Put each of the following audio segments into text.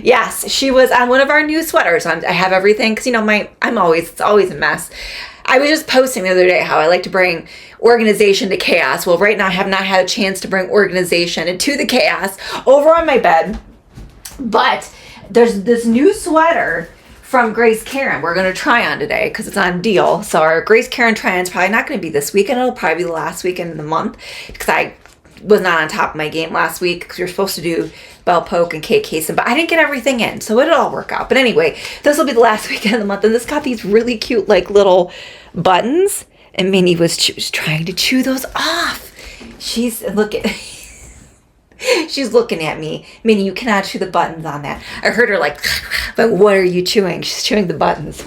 Yes, she was on one of our new sweaters. I have everything because it's always a mess. I was just posting the other day how I like to bring organization to chaos. Well, right now I have not had a chance to bring organization into the chaos over on my bed. But there's this new sweater from Grace Karen we're going to try on today because it's on deal. So our Grace Karen try-on is probably not going to be this weekend. It'll probably be the last weekend of the month because I was not on top of my game last week because we were supposed to do bell poke and cake casing, but I didn't get everything in, so it'll all work out. But anyway, this will be the last weekend of the month, and this got these really cute like little buttons, and Minnie was trying to chew those off. She's looking at me. Minnie, you cannot chew the buttons on that. I heard her like, but what are you chewing? She's chewing the buttons.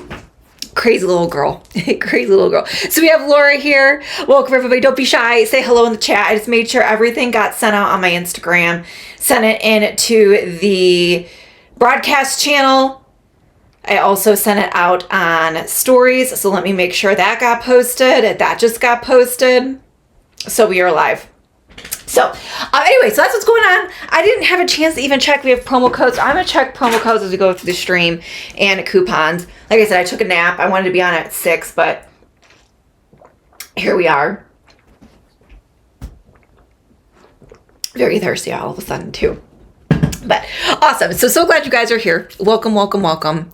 Crazy little girl. Crazy little girl. So we have Laura here. Welcome, everybody. Don't be shy. Say hello in the chat. I just made sure everything got sent out on my Instagram. Sent it in to the broadcast channel. I also sent it out on stories. So let me make sure that got posted. That just got posted. So we are live. So anyway, so that's what's going on. I didn't have a chance to even check. We have promo codes. I'm going to check promo codes as we go through the stream and coupons. Like I said, I took a nap. I wanted to be on at 6, but here we are. Very thirsty all of a sudden too. But awesome. So glad you guys are here. Welcome, welcome, welcome.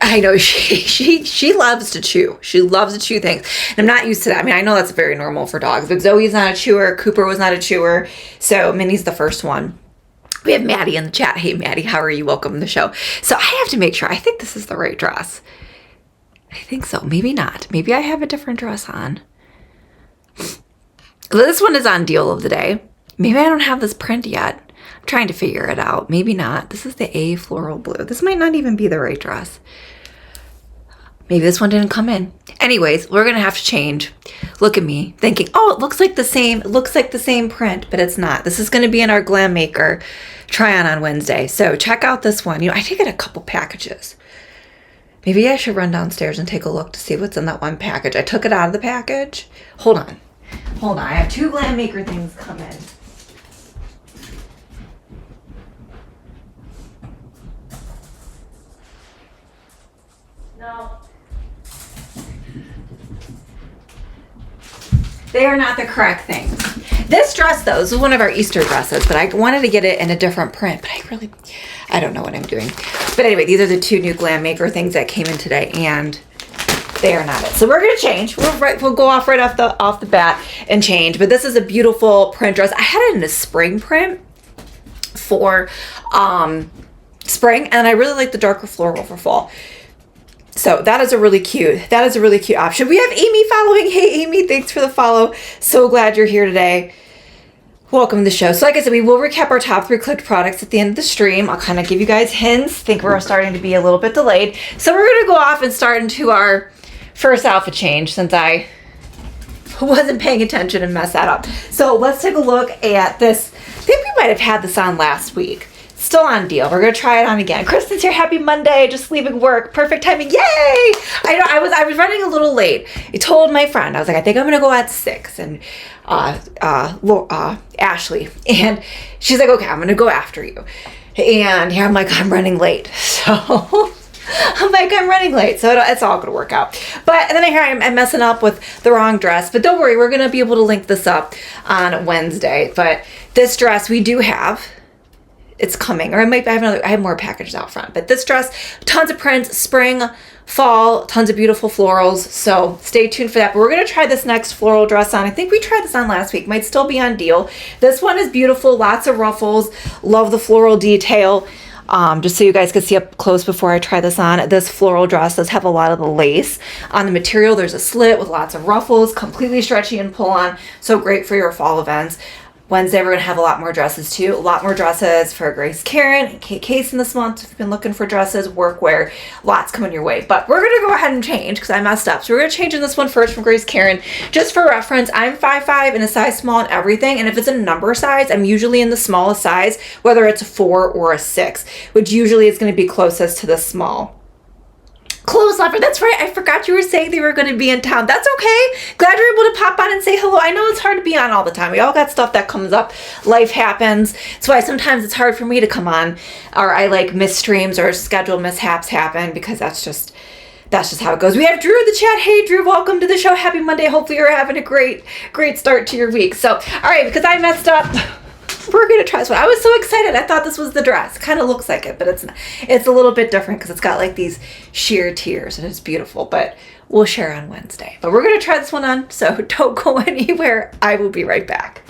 I know she loves to chew. She loves to chew things. And I'm not used to that. I mean, I know that's very normal for dogs, but Zoe's not a chewer. Cooper was not a chewer. So Minnie's the first one. We have Maddie in the chat. Hey, Maddie, how are you? Welcome to the show. So I have to make sure. I think this is the right dress. I think so. Maybe not. Maybe I have a different dress on. This one is on deal of the day. Maybe I don't have this print yet. I'm trying to figure it out. Maybe not. This is the A floral blue. This might not even be the right dress. Maybe this one didn't come in. Anyways, we're going to have to change. Look at me thinking, oh, it looks like the same print, but it's not. This is going to be in our Glam Maker try on Wednesday. So check out this one. I did get a couple packages. Maybe I should run downstairs and take a look to see what's in that one package. I took it out of the package. Hold on. I have 2 Glam Maker things come in. No. They are not the correct things. This dress, though, this is one of our Easter dresses, but I wanted to get it in a different print, but I don't know what I'm doing. But anyway, these are the 2 new Glam Maker things that came in today, and they are not it. So we're going to change. We'll go off right off the bat and change. But this is a beautiful print dress. I had it in a spring print for spring, and I really like the darker floral for fall. So that is a really cute option. We have Amy following. Hey, Amy, thanks for the follow. So glad you're here today. Welcome to the show. So like I said, we will recap our top 3 clicked products at the end of the stream. I'll kind of give you guys hints. Think we're starting to be a little bit delayed. So we're going to go off and start into our first outfit change since I wasn't paying attention and messed that up. So let's take a look at this. I think we might have had this on last week. Still on deal. We're going to try it on again. Kristen's here. Happy Monday. Just leaving work. Perfect timing. Yay! I know I was running a little late. I told my friend, I was like, I think I'm going to go at 6. And Ashley. And she's like, okay, I'm going to go after you. And here I'm like, I'm running late. So I'm running late. So it's all going to work out. But then I hear I'm messing up with the wrong dress. But don't worry. We're going to be able to link this up on Wednesday. But this dress we do have. It's coming, or I have more packages out front, but this dress, tons of prints, spring, fall, tons of beautiful florals. So stay tuned for that. But we're going to try this next floral dress on. I think we tried this on last week, might still be on deal. This one is beautiful. Lots of ruffles. Love the floral detail. Just so you guys can see up close before I try this on. This floral dress does have a lot of the lace on the material. There's a slit with lots of ruffles, completely stretchy and pull on. So great for your fall events. Wednesday, we're going to have a lot more dresses too. A lot more dresses for Grace Karen and Kate Case in this month. If you've been looking for dresses, workwear, lots coming your way. But we're going to go ahead and change because I messed up. So we're going to change in this one first from Grace Karen. Just for reference, I'm 5'5" and a size small and everything. And if it's a number size, I'm usually in the smallest size, whether it's a 4 or a 6, which usually is going to be closest to the small. Clothes lover, that's right. I forgot you were saying they were going to be in town. That's okay. Glad you're able to pop on and say hello. I know it's hard to be on all the time. We all got stuff that comes up. Life happens. That's why sometimes it's hard for me to come on, or I like miss streams or schedule mishaps happen, because that's just how it goes. We have Drew in the chat. Hey, Drew, welcome to the show. Happy Monday. Hopefully you're having a great start to your week. So, all right, because I messed up, we're going to try this one. I was so excited. I thought this was the dress. Kind of looks like it, but it's not. It's a little bit different because it's got like these sheer tiers and it's beautiful, but we'll share on Wednesday. But we're going to try this one on, so don't go anywhere. I will be right back.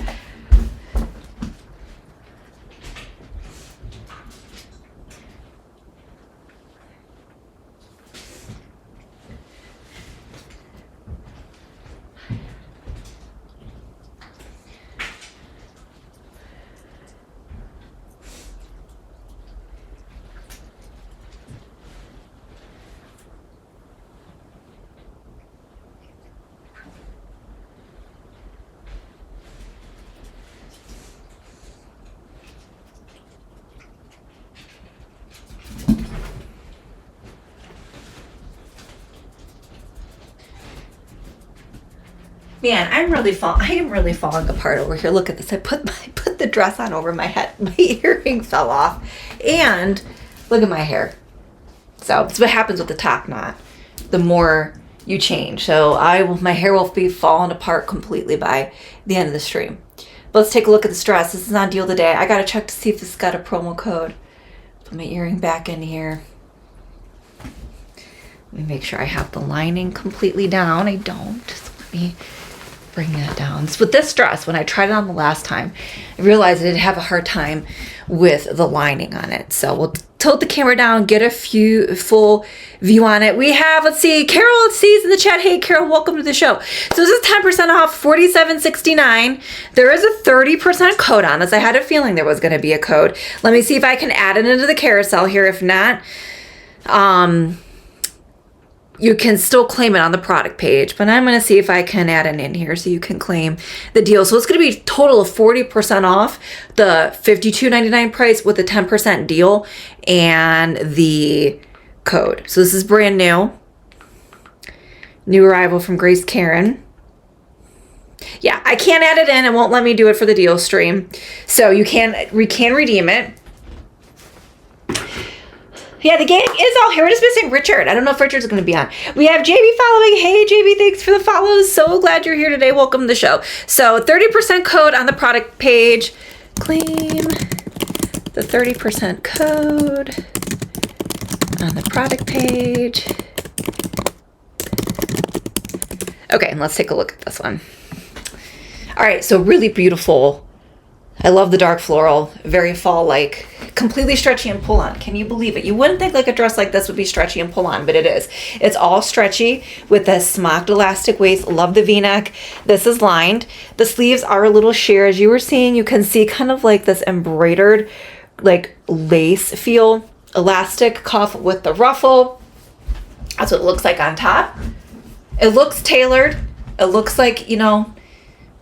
Man, I am really falling apart over here. Look at this. I put the dress on over my head. My earring fell off. And look at my hair. So that's what happens with the top knot. The more you change. So my hair will be falling apart completely by the end of the stream. But let's take a look at this dress. This is on deal today. I gotta check to see if this has got a promo code. Put my earring back in here. Let me make sure I have the lining completely down. I don't. So let me bring that down. So with this dress, when I tried it on the last time, I realized I did have a hard time with the lining on it. So we'll tilt the camera down, get a full view on it. We have, let's see, Carol sees in the chat. Hey, Carol, welcome to the show. So this is 10% off, $47.69. There is a 30% code on this. I had a feeling there was going to be a code. Let me see if I can add it into the carousel here. If not, you can still claim it on the product page, but I'm going to see if I can add it in here so you can claim the deal. So it's going to be a total of 40% off the $52.99 price with a 10% deal and the code. So this is brand new arrival from Grace Karen. Yeah, I can't add it in. It won't let me do it for the deal stream. So we can redeem it. Yeah, the gang is all here. We're just missing Richard. I don't know if Richard's going to be on. We have JB following. Hey, JB, thanks for the follows. So glad you're here today. Welcome to the show. So 30% code on the product page. Claim the 30% code on the product page. Okay, and let's take a look at this one. All right, so really beautiful. I love the dark floral, very fall-like, completely stretchy and pull-on. Can you believe it? You wouldn't think like a dress like this would be stretchy and pull-on, but it is. It's all stretchy with a smocked elastic waist. Love the V-neck. This is lined. The sleeves are a little sheer. As you were seeing, you can see kind of like this embroidered, like lace feel. Elastic cuff with the ruffle. That's what it looks like on top. It looks tailored. It looks like, you know,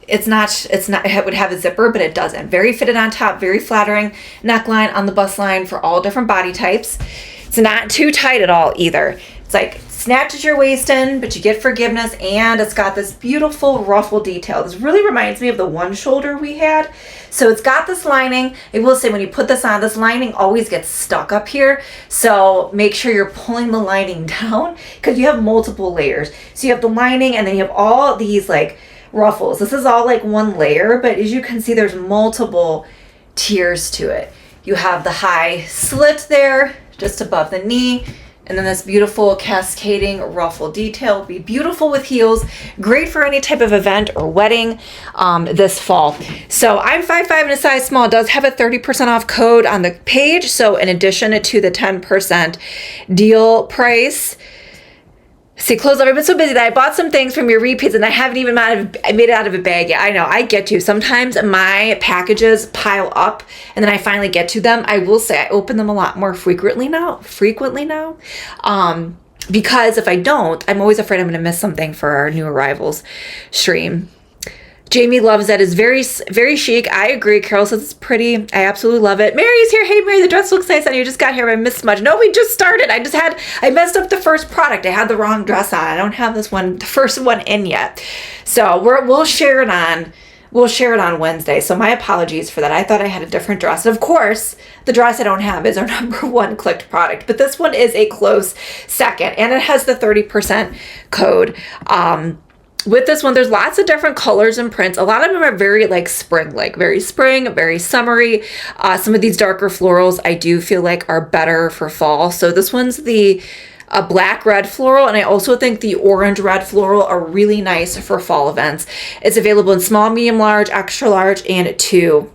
it would have a zipper, but it doesn't. Very fitted on top, very flattering neckline on the bust line for all different body types. It's not too tight at all either. It's like snatches your waist in, but you get forgiveness, and it's got this beautiful ruffle detail. This really reminds me of the one shoulder we had. So it's got this lining. I will say when you put this on, this lining always gets stuck up here. So make sure you're pulling the lining down because you have multiple layers. So you have the lining and then you have all these like ruffles. This is all like one layer, but as you can see, there's multiple tiers to it. You have the high slit there just above the knee, and then this beautiful cascading ruffle detail will be beautiful with heels. Great for any type of event or wedding this fall. So I'm 5'5" and a size small. It does have a 30% off code on the page. So in addition to the 10% deal price, see, clothes up. I've been so busy that I bought some things from your repeats and I haven't even made it out of a bag yet. I know, I get you. Sometimes my packages pile up and then I finally get to them. I will say I open them a lot more frequently now. Because if I don't, I'm always afraid I'm going to miss something for our new arrivals stream. Jamie loves that. It's very, very chic. I agree. Carol says it's pretty. I absolutely love it. Mary's here. Hey, Mary, the dress looks nice on you. Just got here. I missed much. No, we just started. I messed up the first product. I had the wrong dress on. I don't have this one, the first one in yet. So we'll share it on. We'll share it on Wednesday. So my apologies for that. I thought I had a different dress. And of course, the dress I don't have is our number one clicked product. But this one is a close second. And it has the 30% code. With this one, there's lots of different colors and prints. A lot of them are very like very spring, very summery. Some of these darker florals I do feel like are better for fall. So this one's the black red floral, and I also think the orange red floral are really nice for fall events. It's available in small, medium, large, extra large, and 2XL.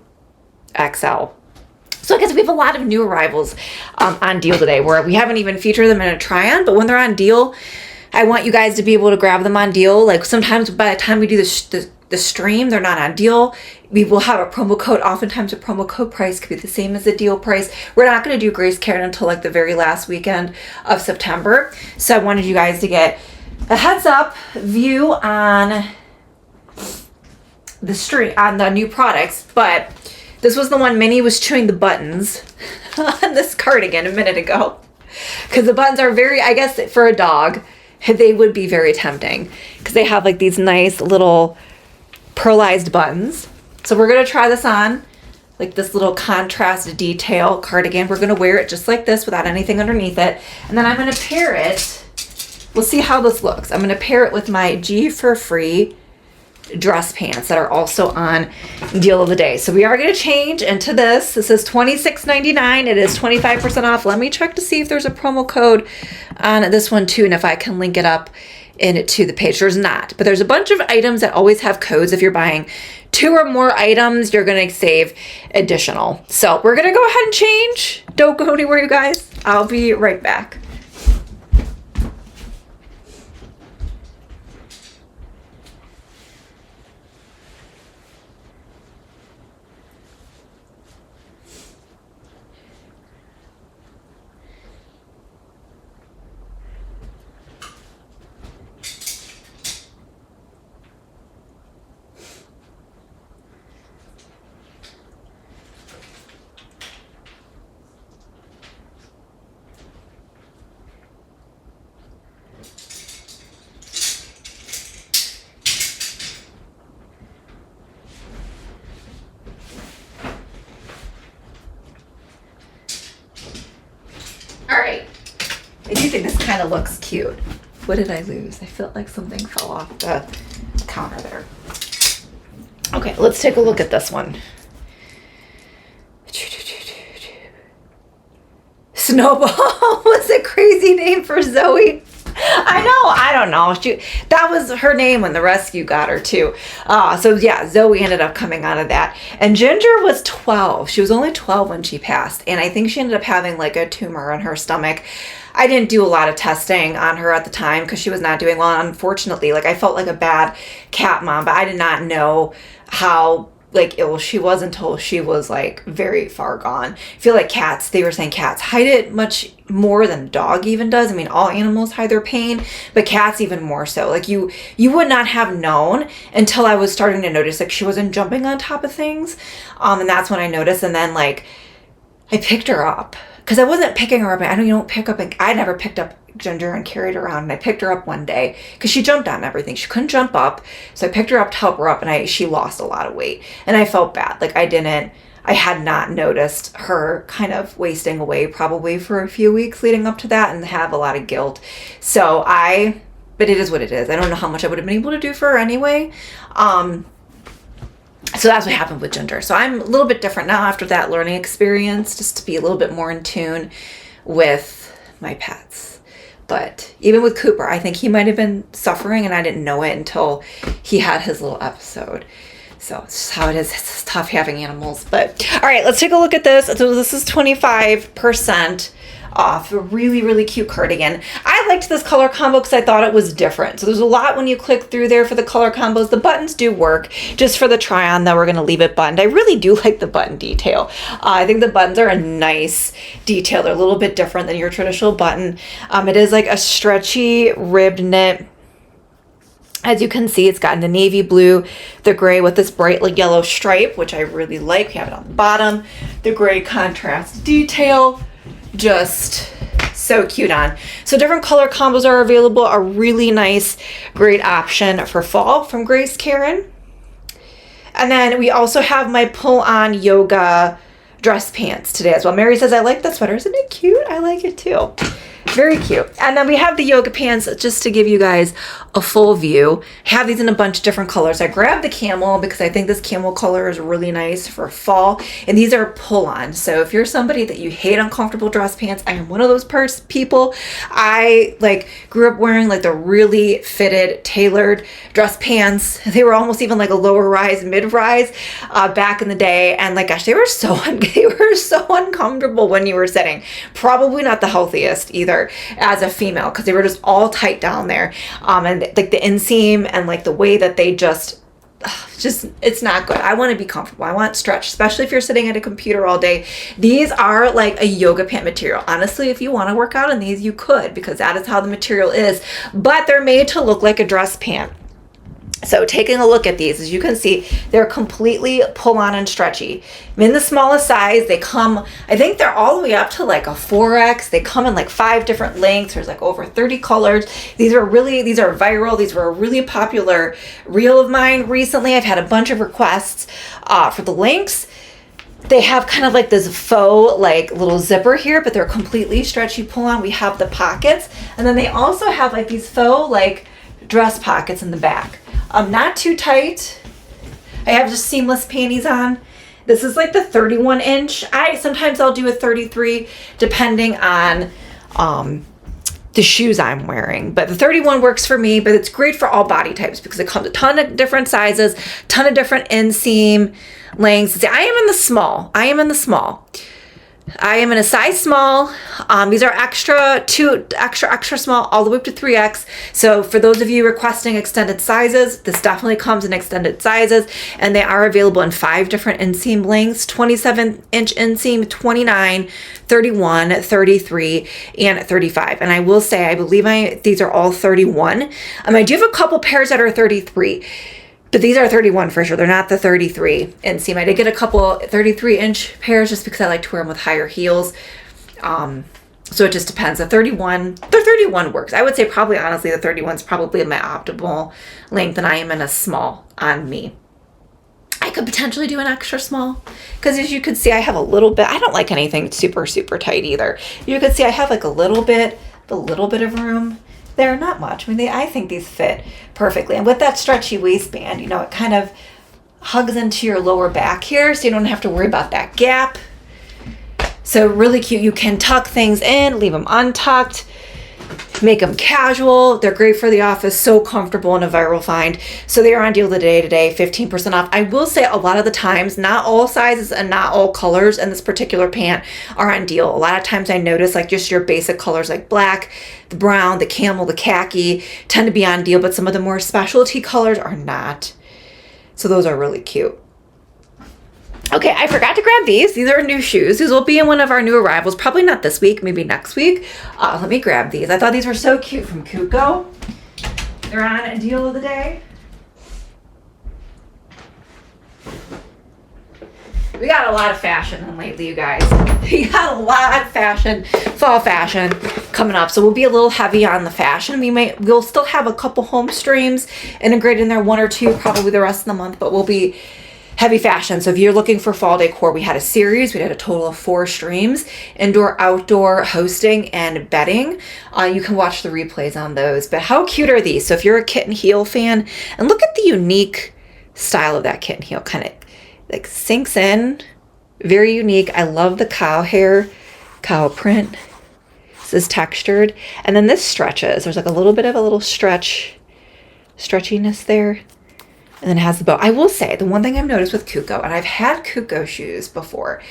So I guess we have a lot of new arrivals on deal today, where we haven't even featured them in a try-on, but when they're on deal, I want you guys to be able to grab them on deal. Like sometimes by the time we do the stream, they're not on deal. We will have a promo code. Oftentimes a promo code price could be the same as the deal price. We're not going to do Grace Karen until like the very last weekend of September. So I wanted you guys to get a heads up view on the stream, on the new products. But this was the one Minnie was chewing the buttons on this cardigan a minute ago. Because the buttons are very, I guess for a dog, they would be very tempting because they have like these nice little pearlized buttons. So we're going to try this on, like this little contrast detail cardigan. We're going to wear it just like this without anything underneath it. And then I'm going to pair it. We'll see how this looks. I'm going to pair it with my G for Free dress pants that are also on deal of the day. So we are going to change into this. This is $26.99. It is 25% off. Let me check to see if there's a promo code on this one too, and if I can link it up into the page. There's not, but there's a bunch of items that always have codes. If you're buying 2 or more items, you're going to save additional. So we're going to go ahead and change. Don't go anywhere, you guys. I'll be right back. All right, I do think this kind of looks cute. What did I lose? I felt like something fell off the counter there. Okay, let's take a look at this one. Snowball was a crazy name for Zoe. I don't know. That was her name when the rescue got her too. So yeah, Zoe ended up coming out of that. And Ginger was 12. She was only 12 when she passed. And I think she ended up having like a tumor on her stomach. I didn't do a lot of testing on her at the time because she was not doing well. Unfortunately, like I felt like a bad cat mom, but I did not know how like ill she was until she was like very far gone. I feel like cats, they were saying cats hide it much more than a dog even does. I mean, all animals hide their pain, but cats even more so. Like you would not have known until I was starting to notice like she wasn't jumping on top of things. And that's when I noticed. And then like I picked her up because I wasn't picking her up. I don't pick up. I never picked up Ginger and carried her around, and I picked her up one day because she jumped on everything. She couldn't jump up, so I picked her up to help her up, and she lost a lot of weight, and I felt bad. Like I had not noticed her kind of wasting away probably for a few weeks leading up to that, and have a lot of guilt. But it is what it is. I don't know how much I would have been able to do for her anyway. So that's what happened with Ginger. So I'm a little bit different now after that learning experience, just to be a little bit more in tune with my pets. But even with Cooper, I think he might have been suffering and I didn't know it until he had his little episode. So it's just how it is. It's tough having animals. But all right, let's take a look at this. So this is 25% off. A really, really cute cardigan. I liked this color combo because I thought it was different. So there's a lot when you click through there for the color combos. The buttons do work. Just for the try on though, we're going to leave it buttoned. I really do like the button detail. I think the buttons are a nice detail. They're a little bit different than your traditional button. It is like a stretchy ribbed knit As you can see, it's got the navy blue, the gray with this bright like yellow stripe, which I really like. We have it on the bottom, the gray contrast detail, just so cute on. So different color combos are available. A really nice, great option for fall from Grace Karen. And then we also have my pull-on yoga dress pants today as well. Mary says, I like the sweater. Isn't it cute? I like it too. Very cute. And then we have the yoga pants just to give you guys a full view. I have these in a bunch of different colors. I grabbed the camel because I think this camel color is really nice for fall. And these are pull-on. So if you're somebody that you hate uncomfortable dress pants, I am one of those people. I like grew up wearing like the really fitted, tailored dress pants. They were almost even like a lower rise, mid-rise back in the day. And like, gosh, they were so uncomfortable when you were sitting. Probably not the healthiest either as a female, because they were just all tight down there, and like the inseam and like the way that they just it's not good. I want to be comfortable. I want stretch, especially if you're sitting at a computer all day. These are like a yoga pant material. Honestly, if you want to work out in these, you could, because that is how the material is, but they're made to look like a dress pant. So taking a look at these, as you can see, they're completely pull-on and stretchy. I'm in the smallest size. They come, I think they're all the way up to like a 4X. They come in like 5 different lengths. There's like over 30 colors. These are viral. These were a really popular reel of mine recently. I've had a bunch of requests for the links. They have kind of like this faux like little zipper here, but they're completely stretchy pull-on. We have the pockets, and then they also have like these faux like dress pockets in the back. Not too tight. I have just seamless panties on. This is like the 31 inch. Sometimes I'll do a 33 depending on the shoes I'm wearing, but the 31 works for me. But it's great for all body types because it comes a ton of different sizes, ton of different inseam lengths. See, I am in the small. I am in a size small. These are extra small all the way up to 3X. So for those of you requesting extended sizes, this definitely comes in extended sizes, and they are available in 5 different inseam lengths: 27-inch inseam, 29, 31, 33, and 35. And I will say, I believe these are all 31. I do have a couple pairs that are 33. But these are 31 for sure. They're not the 33 inseam. I did get a couple 33-inch pairs just because I like to wear them with higher heels. So it just depends. The 31 works. I would say probably, honestly, the 31 is probably my optimal length, and I am in a small on me. I could potentially do an extra small because, as you can see, I have a little bit. I don't like anything super, super tight either. You can see I have like a little bit of room. They're not much. I think these fit perfectly. And with that stretchy waistband, it kind of hugs into your lower back here, so you don't have to worry about that gap. So really cute. You can tuck things in, leave them untucked, make them casual. They're great for the office, so comfortable, and a viral find. So they are on deal today, 15% off. I will say a lot of the times, not all sizes and not all colors in this particular pant are on deal. A lot of times I notice like just your basic colors like black, the brown, the camel, the khaki tend to be on deal, but some of the more specialty colors are not. So those are really cute. Okay, I forgot to grab these. These are new shoes. These will be in one of our new arrivals. Probably not this week, maybe next week. Let me grab these. I thought these were so cute from Kuko. They're on a deal of the day. We got a lot of fashion in lately, you guys. We got a lot of fashion, fall fashion coming up. So we'll be a little heavy on the fashion. We'll still have a couple home streams integrated in there, 1 or 2, probably the rest of the month, but we'll be heavy fashion. So if you're looking for fall decor, we had a series. We had a total of 4 streams: indoor, outdoor, hosting, and bedding. You can watch the replays on those. But how cute are these? So if you're a kitten heel fan, and look at the unique style of that kitten heel, kind of like sinks in, very unique. I love the cow hair, cow print. This is textured, and then this stretches. There's like a little bit of a little stretchiness there. And then it has the bow. I will say, the one thing I've noticed with Kuko, and I've had Kuko shoes before,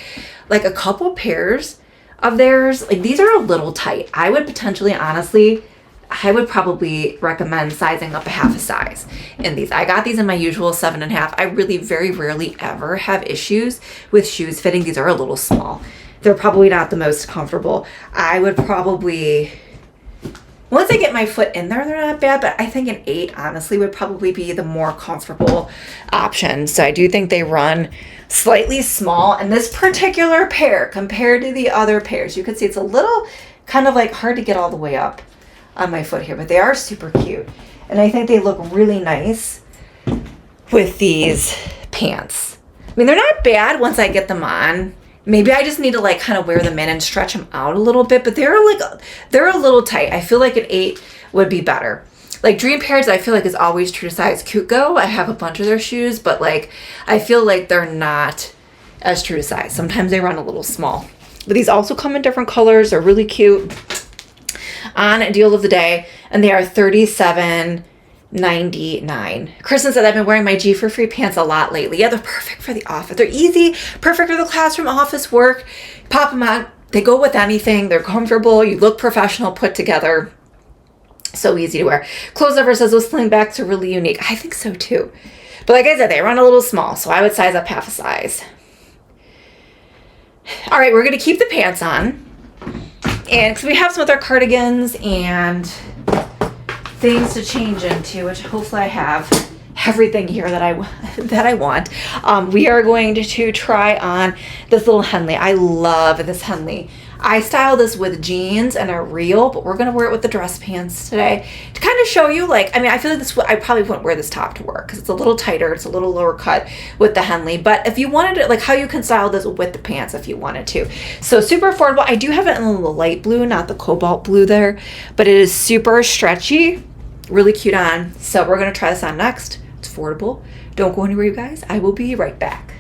like a couple pairs of theirs, like these are a little tight. I would potentially, honestly, I would probably recommend sizing up a half a size in these. I got these in my usual 7.5. I really very rarely ever have issues with shoes fitting. These are a little small. They're probably not the most comfortable. I would probably, once I get my foot in there, they're not bad, but I think an 8 honestly would probably be the more comfortable option. So I do think they run slightly small. And this particular pair compared to the other pairs, you can see it's a little kind of like hard to get all the way up on my foot here, but they are super cute. And I think they look really nice with these pants. I mean, they're not bad once I get them on. Maybe I just need to like kind of wear them in and stretch them out a little bit, but they're a little tight. I feel like an 8 would be better. Like Dream Pairs, I feel like is always true to size. Cute Go, I have a bunch of their shoes, but like I feel like they're not as true to size. Sometimes they run a little small. But these also come in different colors. They're really cute. On deal of the day, and they are $37.99. Kristen said, I've been wearing my G for Free pants a lot lately. Yeah, they're perfect for the office. They're easy, perfect for the classroom, office work. Pop them on. They go with anything. They're comfortable. You look professional, put together. So easy to wear. Clothes Lover says those slingbacks are really unique. I think so too. But like I said, they run a little small, so I would size up half a size. All right, we're going to keep the pants on. And because we have some other cardigans and things to change into, which hopefully I have everything here that I want. We are going to try on this little Henley. I love this Henley. I styled this with jeans and a reel, but we're going to wear it with the dress pants today to kind of show you, like, I mean, I feel like this, I probably wouldn't wear this top to work because it's a little tighter. It's a little lower cut with the Henley, but if you wanted it, like how you can style this with the pants if you wanted to. So super affordable. I do have it in the light blue, not the cobalt blue there, but it is super stretchy, really cute on. So we're going to try this on next. It's affordable. Don't go anywhere, you guys. I will be right back.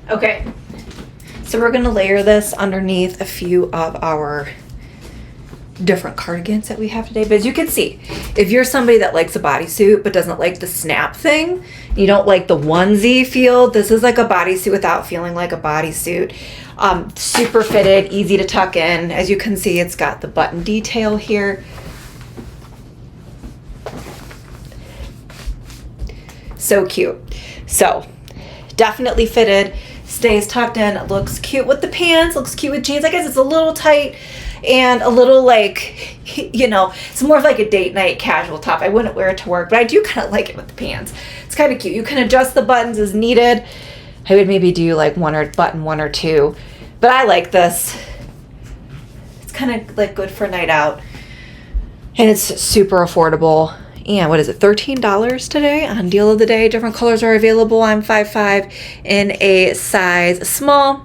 Okay, so we're gonna layer this underneath a few of our different cardigans that we have today. But as you can see, if you're somebody that likes a bodysuit but doesn't like the snap thing, you don't like the onesie feel, this is like a bodysuit without feeling like a bodysuit. Super fitted, easy to tuck in. As you can see, it's got the button detail here. So cute. So definitely fitted. Stays tucked in, it looks cute with the pants, looks cute with jeans. I guess it's a little tight and a little like, you know, it's more of like a date night casual top. I wouldn't wear it to work, but I do kind of like it with the pants. It's kind of cute. You can adjust the buttons as needed. I would maybe do like one or two, but I like this. It's kind of like good for a night out, and it's super affordable. And what is it, $13 today on deal of the day. Different colors are available. I'm 5'5" in a size small.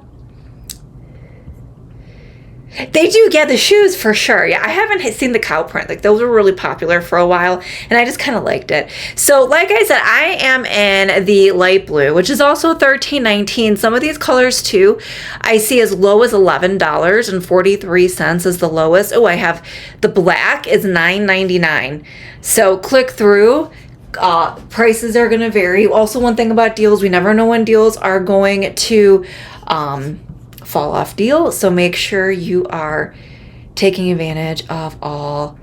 They do get the shoes for sure. Yeah, I haven't seen the cow print. Like those were really popular for a while and I just kind of liked it. So like I said, I am in the light blue, which is also $13.19. Some of these colors too, I see as low as $11.43 is the lowest. Oh, I have the black is $9.99. So click through. Prices are going to vary. Also, one thing about deals, we never know when deals are going to fall off deal, so make sure you are taking advantage of all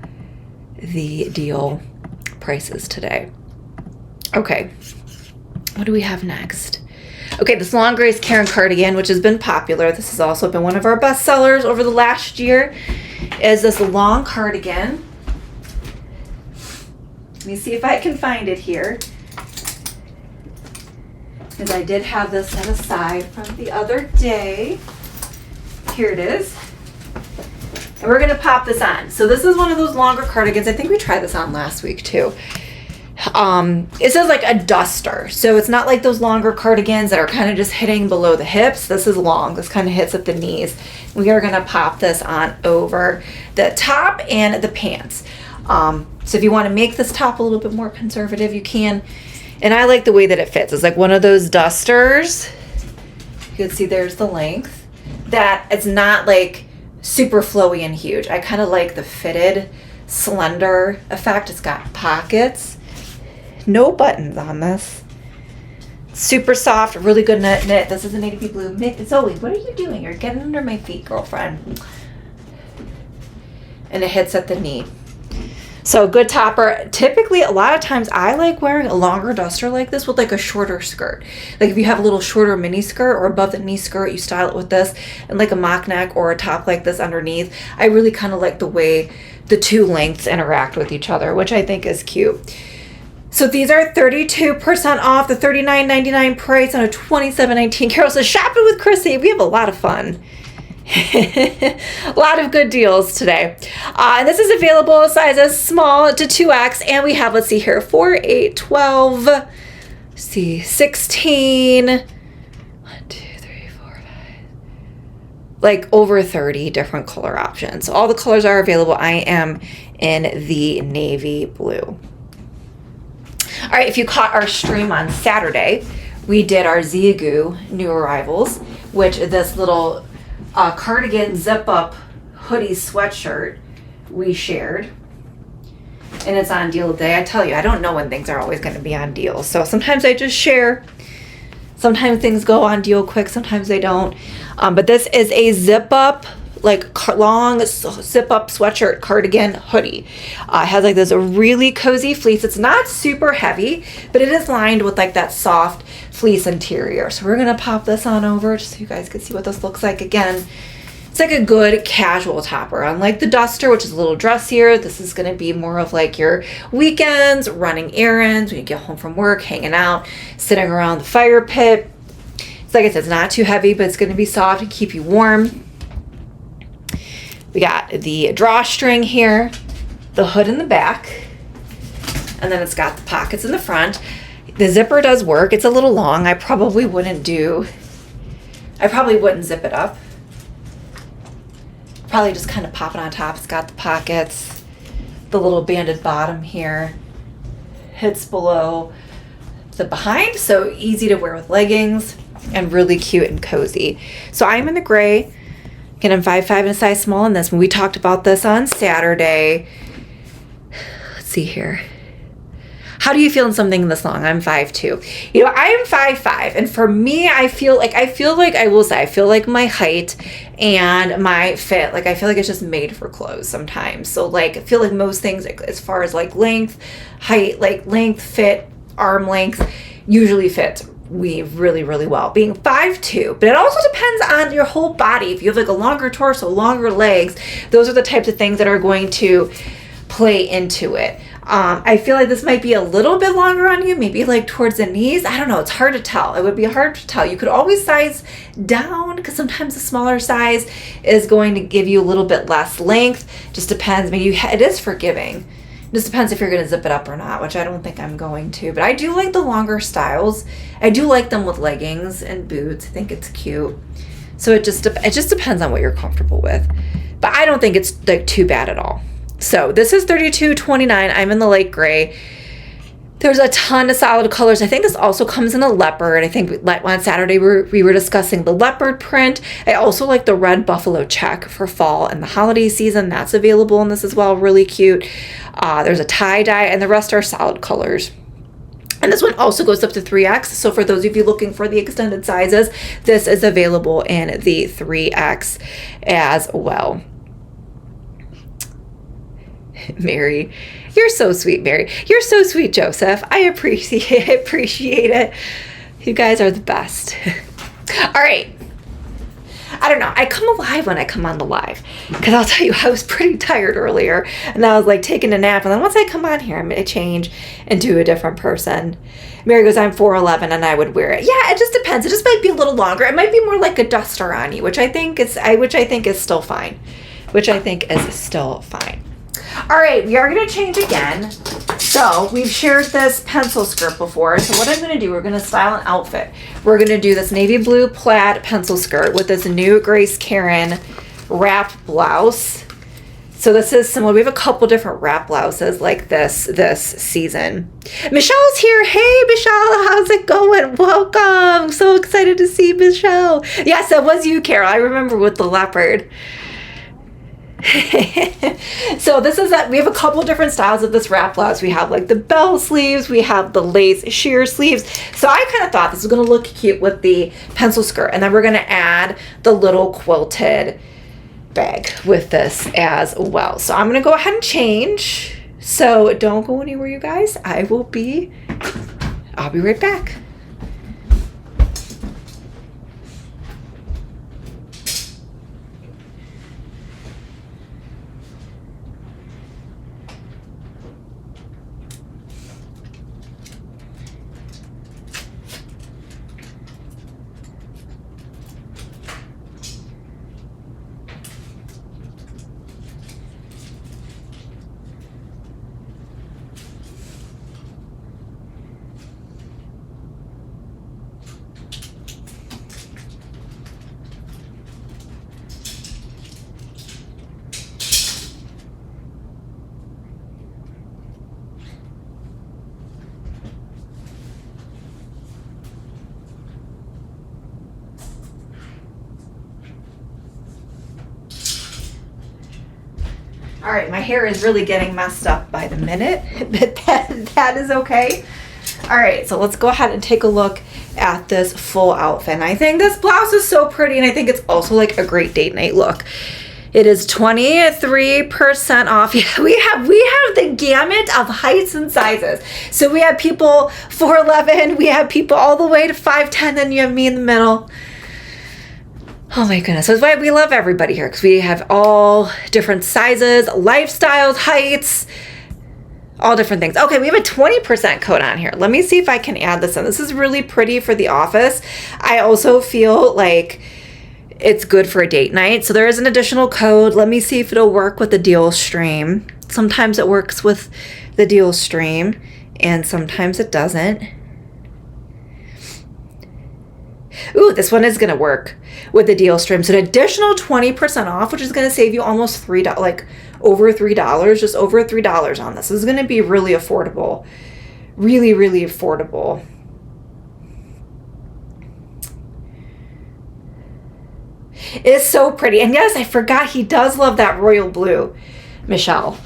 the deal prices today. Okay, what do we have next? Okay, this long Grace Karen cardigan, which has been popular. This has also been one of our best sellers over the last year, is this long cardigan. Let me see if I can find it here, because I did have this set aside from the other day. Here it is. And we're going to pop this on. So this is one of those longer cardigans. I think we tried this on last week too. It says like a duster. So it's not like those longer cardigans that are kind of just hitting below the hips. This is long. This kind of hits at the knees. We are going to pop this on over the top and the pants. So if you want to make this top a little bit more conservative, you can. And I like the way that it fits. It's like one of those dusters. You can see there's the length. that it's not like super flowy and huge. I kind of like the fitted, slender effect. It's got pockets, no buttons on this. Super soft, really good knit. This is a navy blue. Zoe, what are you doing? You're getting under my feet, girlfriend. And it hits at the knee. So good topper. Typically, a lot of times I like wearing a longer duster like this with like a shorter skirt. Like if you have a little shorter mini skirt or above the knee skirt, you style it with this and like a mock neck or a top like this underneath. I really kind of like the way the two lengths interact with each other, which I think is cute. So these are 32% off the $39.99 price on a $27.19. Carol says, shopping with Chrissy. We have a lot of fun. A lot of good deals today. And this is available sizes small to 2X. And we have, let's see here, 4, 8, 12, let's see, 16, 1, 2, 3, 4, 5, like over 30 different color options. So all the colors are available. I am in the navy blue. All right, if you caught our stream on Saturday, we did our Ziagoo new arrivals, which this little cardigan zip-up hoodie sweatshirt we shared. And it's on deal today. I tell you, I don't know when things are always going to be on deal. So sometimes I just share. Sometimes things go on deal quick. Sometimes they don't. But this is a zip-up, like long zip-up sweatshirt cardigan hoodie. It has like this a really cozy fleece. It's not super heavy, but it is lined with like that soft fleece interior. So we're gonna pop this on over just so you guys can see what this looks like. Again, it's like a good casual topper. Unlike the duster, which is a little dressier, this is gonna be more of like your weekends, running errands, when you get home from work, hanging out, sitting around the fire pit. It's like I said, it's not too heavy, but it's gonna be soft and keep you warm. We got the drawstring here, the hood in the back, and then it's got the pockets in the front. The zipper does work. It's a little long. I probably wouldn't zip it up. Probably just kind of pop it on top. It's got the pockets, the little banded bottom here, hits below the behind, so easy to wear with leggings and really cute and cozy. So I'm in the gray. Again, I'm 5'5" and a size small in this. When we talked about this on Saturday, let's see here. How do you feel in something this long? I'm 5'2". You know, I am 5'5", and for me, I feel like my height and my fit, like I feel like it's just made for clothes sometimes. So like, I feel like most things, as far as like length, height, like length, fit, arm length, usually fits weave really, really well, being 5'2", but it also depends on your whole body. If you have like a longer torso, longer legs, those are the types of things that are going to play into it. I feel like this might be a little bit longer on you, maybe like towards the knees. I don't know. It's hard to tell. It would be hard to tell. You could always size down because sometimes a smaller size is going to give you a little bit less length. Just depends. Maybe it is forgiving. Just depends if you're going to zip it up or not, which I don't think I'm going to. But I do like the longer styles. I do like them with leggings and boots. I think it's cute. So it just depends on what you're comfortable with. But I don't think it's like too bad at all. So this is $32.29. I'm in the light gray. There's a ton of solid colors. I think this also comes in a leopard. I think on Saturday we were discussing the leopard print. I also like the red buffalo check for fall and the holiday season. That's available in this as well. Really cute. There's a tie-dye, and the rest are solid colors. And this one also goes up to 3X. So for those of you looking for the extended sizes, this is available in the 3X as well. Mary, you're so sweet, Mary. You're so sweet, Joseph. I appreciate it. You guys are the best. All right. I don't know. I come alive when I come on the live, because I'll tell you, I was pretty tired earlier, and I was like taking a nap, and then once I come on here, I'm going to change into a different person. Mary goes, I'm 4'11", and I would wear it. Yeah, it just depends. It just might be a little longer. It might be more like a duster on you, which I think is still fine. All right, we are going to change again. So we've shared this pencil skirt before. So what I'm going to do, we're going to style an outfit. We're going to do this navy blue plaid pencil skirt with this new Grace Karen wrap blouse. So this is similar. We have a couple different wrap blouses like this season. Michelle's here. Hey, Michelle, how's it going? Welcome. So excited excited to see Michelle. Yes, that was you, Carol. I remember with the leopard. So this is that we have a couple different styles of this wrap blouse. We have like the bell sleeves, we have the lace sheer sleeves. So I kind of thought this was going to look cute with the pencil skirt, and then we're going to add the little quilted bag with this as well. So I'm going to go ahead and change. So don't go anywhere, you guys. I'll be right back. All right, my hair is really getting messed up by the minute, but that is okay. All right, so let's go ahead and take a look at this full outfit. And I think this blouse is so pretty, and I think it's also like a great date night look. It is 23% off. Yeah, we have the gamut of heights and sizes. So we have people 4'11", we have people all the way to 5'10", then you have me in the middle. Oh my goodness. That's why we love everybody here, because we have all different sizes, lifestyles, heights, all different things. Okay, we have a 20% code on here. Let me see if I can add this in. This is really pretty for the office. I also feel like it's good for a date night. So there is an additional code. Let me see if it'll work with the deal stream. Sometimes it works with the deal stream and sometimes it doesn't. Ooh, this one is going to work with the deal stream. So an additional 20% off, which is going to save you almost $3, like over $3, just over $3 on this. This is going to be really affordable. Really, really affordable. It is so pretty. And yes, I forgot he does love that royal blue, Michelle.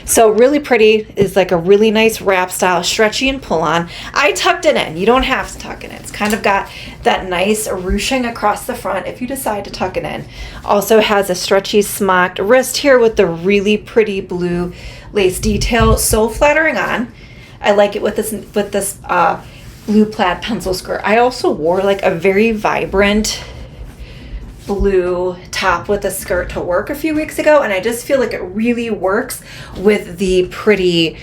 So really pretty. Is like a really nice wrap style, stretchy and pull on. I tucked it in. You don't have to tuck it in. It's kind of got that nice ruching across the front if you decide to tuck it in. Also has a stretchy smocked wrist here with the really pretty blue lace detail. So flattering on. I like it with this blue plaid pencil skirt. I also wore like a very vibrant blue top with a skirt to work a few weeks ago, and I just feel like it really works with the pretty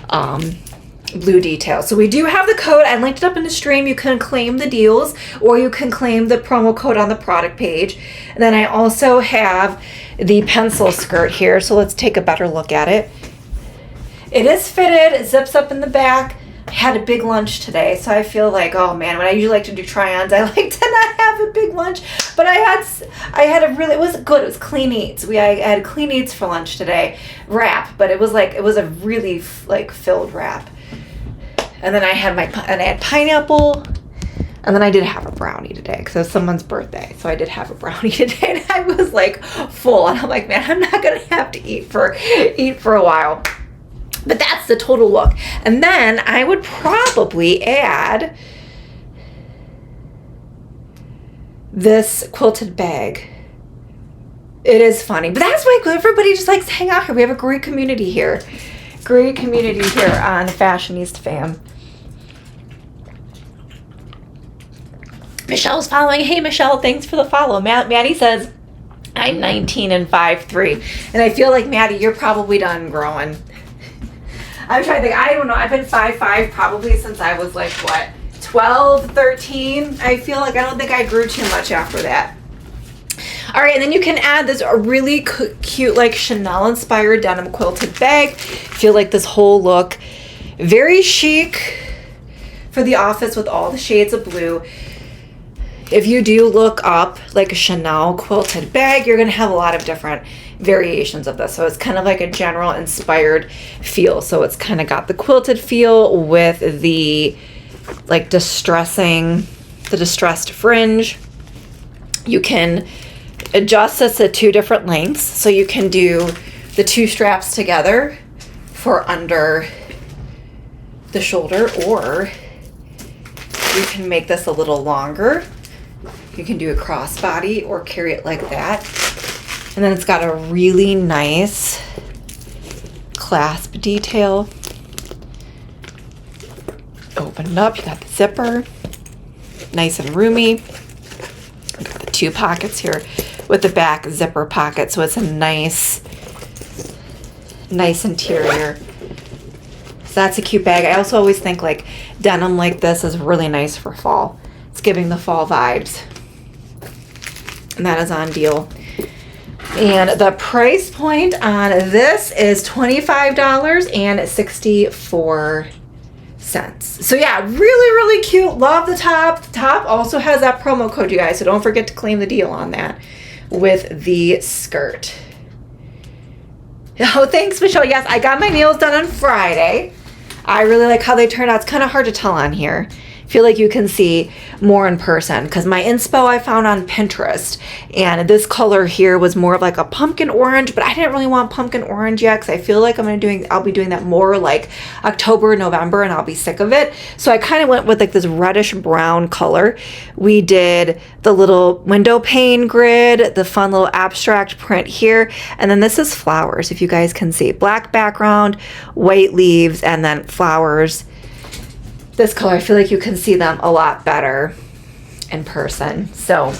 blue detail. So we do have the code. I linked it up in the stream. You can claim the deals or you can claim the promo code on the product page. And then I also have the pencil skirt here, so let's take a better look at it. It is fitted. It zips up in the back. I had a big lunch today, so I feel like, oh man, when I usually like to do try-ons, I like to not have a big lunch, but I had a really, it was good. It was clean eats. I had clean eats for lunch today, wrap, but it was a really like filled wrap. And then I had pineapple, and then I did have a brownie today because it was someone's birthday, so I did have a brownie today, and I was like full, and I'm like, man, I'm not gonna have to eat for a while. But that's the total look. And then I would probably add this quilted bag. It is funny. But that's why everybody just likes to hang out here. We have a great community here. Great community here on Fashionista Fam. Michelle's following. Hey, Michelle, thanks for the follow. Maddie says, I'm 19 and 5'3". And I feel like, Maddie, you're probably done growing. I'm trying to think. I don't know. I've been 5'5" probably since I was like, what, 12, 13? I feel like I don't think I grew too much after that. All right, and then you can add this really cute, like Chanel-inspired denim quilted bag. I feel like this whole look, very chic for the office with all the shades of blue. If you do look up like a Chanel quilted bag, you're going to have a lot of different variations of this. So it's kind of like a general inspired feel. So it's kind of got the quilted feel with the like distressing the distressed fringe. You can adjust this at 2 different lengths. So you can do the 2 straps together for under the shoulder, or you can make this a little longer. You can do a crossbody or carry it like that. And then it's got a really nice clasp detail. Open it up, you got the zipper, nice and roomy. Got the 2 pockets here with the back zipper pocket, so it's a nice interior. So that's a cute bag. I also always think like denim like this is really nice for fall. It's giving the fall vibes. And that is on deal. And the price point on this is $25.64. So yeah, really cute. Love the top. The top also has that promo code, you guys, so don't forget to claim the deal on that with the skirt. Oh, thanks, Michelle. Yes, I got my nails done on Friday. I really like how they turned out. It's kind of hard to tell on here. I feel like you can see more in person because my inspo I found on Pinterest, and this color here was more of like a pumpkin orange, but I didn't really want pumpkin orange yet because I feel like I'll be doing that more like October, November, and I'll be sick of it. So I kind of went with like this reddish brown color. We did the little window pane grid, the fun little abstract print here, and then this is flowers, if you guys can see. Black background, white leaves, and then flowers. This color, I feel like you can see them a lot better in person. So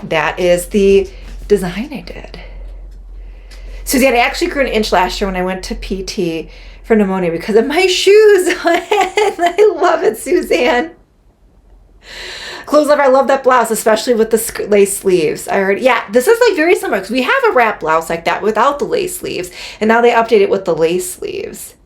that is the design I did. Suzanne, I actually grew an inch last year when I went to PT for pneumonia because of my shoes. I love it, Suzanne. Clothes Lover, I love that blouse, especially with the lace sleeves. Yeah, this is like very similar because we have a wrap blouse like that without the lace sleeves, and now they update it with the lace sleeves.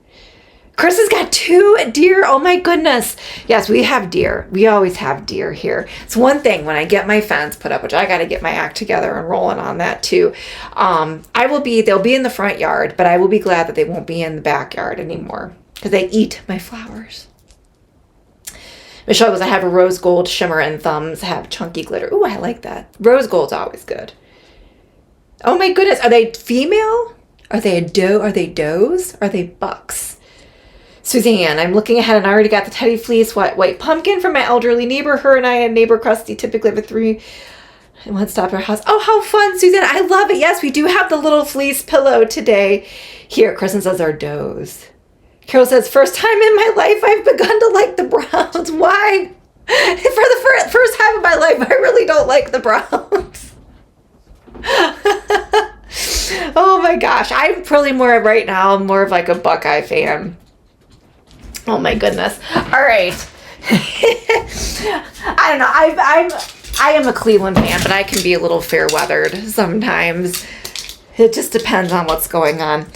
Chris has got 2 deer. Oh my goodness. Yes, we have deer. We always have deer here. It's one thing when I get my fence put up, which I got to get my act together and rolling on that too. They'll be in the front yard, but I will be glad that they won't be in the backyard anymore because they eat my flowers. Michelle goes, I have a rose gold shimmer and thumbs have chunky glitter. Ooh, I like that. Rose gold's always good. Oh my goodness. Are they female? Are they a doe? Are they does? Are they bucks? Suzanne, I'm looking ahead and I already got the teddy fleece white pumpkin from my elderly neighbor. Her and I and neighbor Krusty typically have a 3 and 1 stop at our house. Oh, how fun, Suzanne. I love it. Yes, we do have the little fleece pillow today. Here, Kristen says our does. Carol says, first time in my life I've begun to like the browns. Why? For the first time in my life, I really don't like the browns. Oh my gosh. I'm probably more of like a Buckeye fan. Oh my goodness. All right. I don't know. I am a Cleveland fan, but I can be a little fair weathered sometimes. It just depends on what's going on.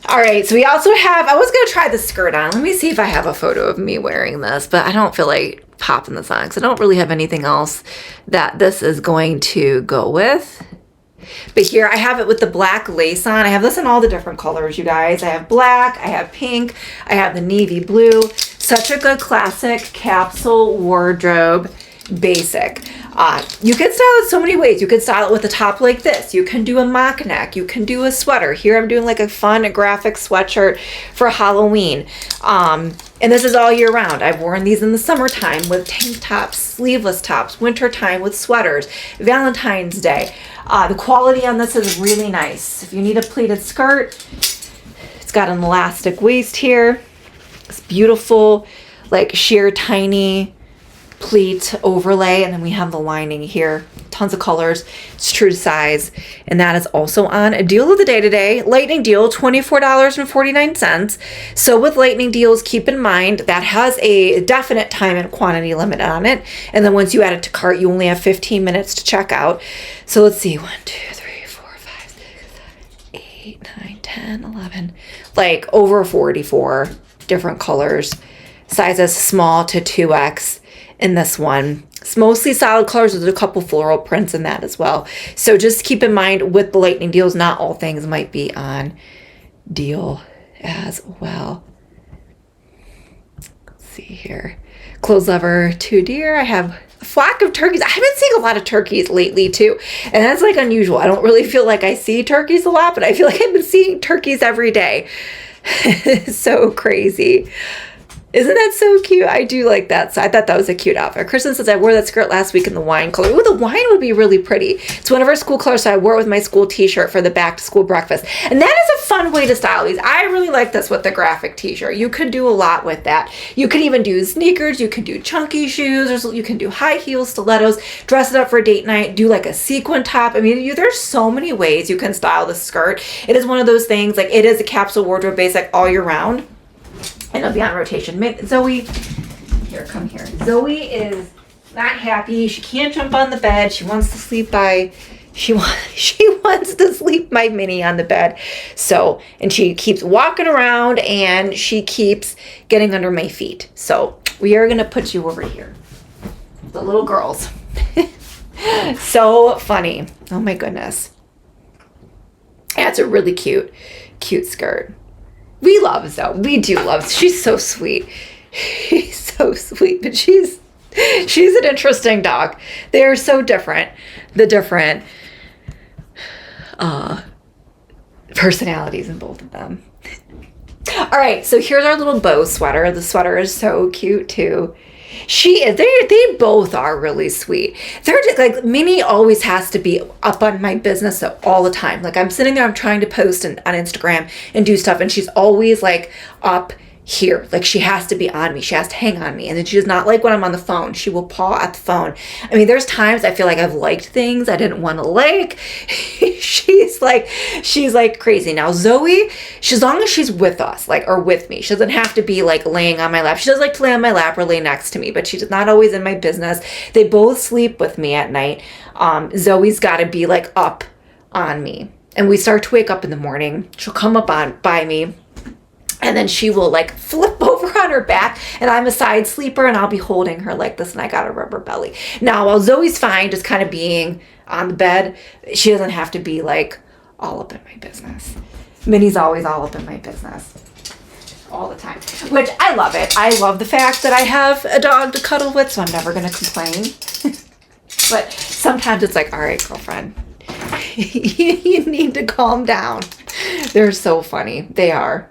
All right. So we also have, I was going to try the skirt on. Let me see if I have a photo of me wearing this, but I don't feel like popping this on because I don't really have anything else that this is going to go with. But here I have it with the black lace on. I have this in all the different colors, you guys. I have black, I have pink, I have the navy blue. Such a good classic capsule wardrobe basic. You can style it so many ways. You could style it with a top like this. You can do a mock neck. You can do a sweater. Here I'm doing like a fun graphic sweatshirt for Halloween. And this is all year round. I've worn these in the summertime with tank tops, sleeveless tops, wintertime with sweaters, Valentine's Day. The quality on this is really nice. If you need a pleated skirt, it's got an elastic waist here. It's beautiful, like sheer tiny pleat overlay, and then we have the lining here. Tons of colors. It's true to size, and that is also on a deal of the day today. Lightning deal, $24.49. So with lightning deals, keep in mind that has a definite time and quantity limit on it, and then once you add it to cart, you only have 15 minutes to check out. So let's see, 1, 2, 3, 4, 5, 6, 7, 8, 9, 10, 11, like over 44 different colors, sizes small to 2X. In this one, it's mostly solid colors. There's a couple floral prints in that as well. So just keep in mind with the lightning deals, not all things might be on deal as well. Let's see here. Clothes Lover 2 Deer. I have flock of turkeys. I've been seeing a lot of turkeys lately too. And that's like unusual. I don't really feel like I see turkeys a lot, but I feel like I've been seeing turkeys every day. So crazy. Isn't that so cute? I do like that. So I thought that was a cute outfit. Kristen says, I wore that skirt last week in the wine color. Ooh, the wine would be really pretty. It's one of our school colors, so I wore it with my school t-shirt for the back to school breakfast. And that is a fun way to style these. I really like this with the graphic t-shirt. You could do a lot with that. You could even do sneakers. You can do chunky shoes. You can do high heels, stilettos, dress it up for a date night, do like a sequin top. I mean, there's so many ways you can style the skirt. It is one of those things, like it is a capsule wardrobe basic all year round. And it'll be on rotation. Zoe, here, come here. Zoe is not happy. She can't jump on the bed. She wants to sleep she wants to sleep my Minnie on the bed. So, and she keeps walking around and she keeps getting under my feet. So we are going to put you over here. The little girls. So funny. Oh my goodness. That's a really cute skirt. We love Zoe. We do love. She's so sweet. She's so sweet, but she's an interesting dog. They are so different. The different personalities in both of them. All right, so here's our little bow sweater. The sweater is so cute too. They both are really sweet. They're just like, Minnie always has to be up on my business all the time. Like I'm sitting there, I'm trying to post on Instagram and do stuff, and she's always like up here. Like she has to be on me. She has to hang on me. And then she does not like when I'm on the phone. She will paw at the phone. I mean, there's times I feel like I've liked things I didn't want to like. She's like crazy. Now Zoe, as long as she's with us, like, or with me, she doesn't have to be like laying on my lap. She does like to lay on my lap or lay next to me, but she's not always in my business. They both sleep with me at night. Zoe's got to be like up on me. And we start to wake up in the morning. She'll come up by me. And then she will like flip over on her back, and I'm a side sleeper, and I'll be holding her like this, and I got a rubber belly. Now, while Zoe's fine just kind of being on the bed, she doesn't have to be like all up in my business. Minnie's always all up in my business all the time, which I love it. I love the fact that I have a dog to cuddle with, so I'm never going to complain. But sometimes it's like, all right, girlfriend, you need to calm down. They're so funny. They are.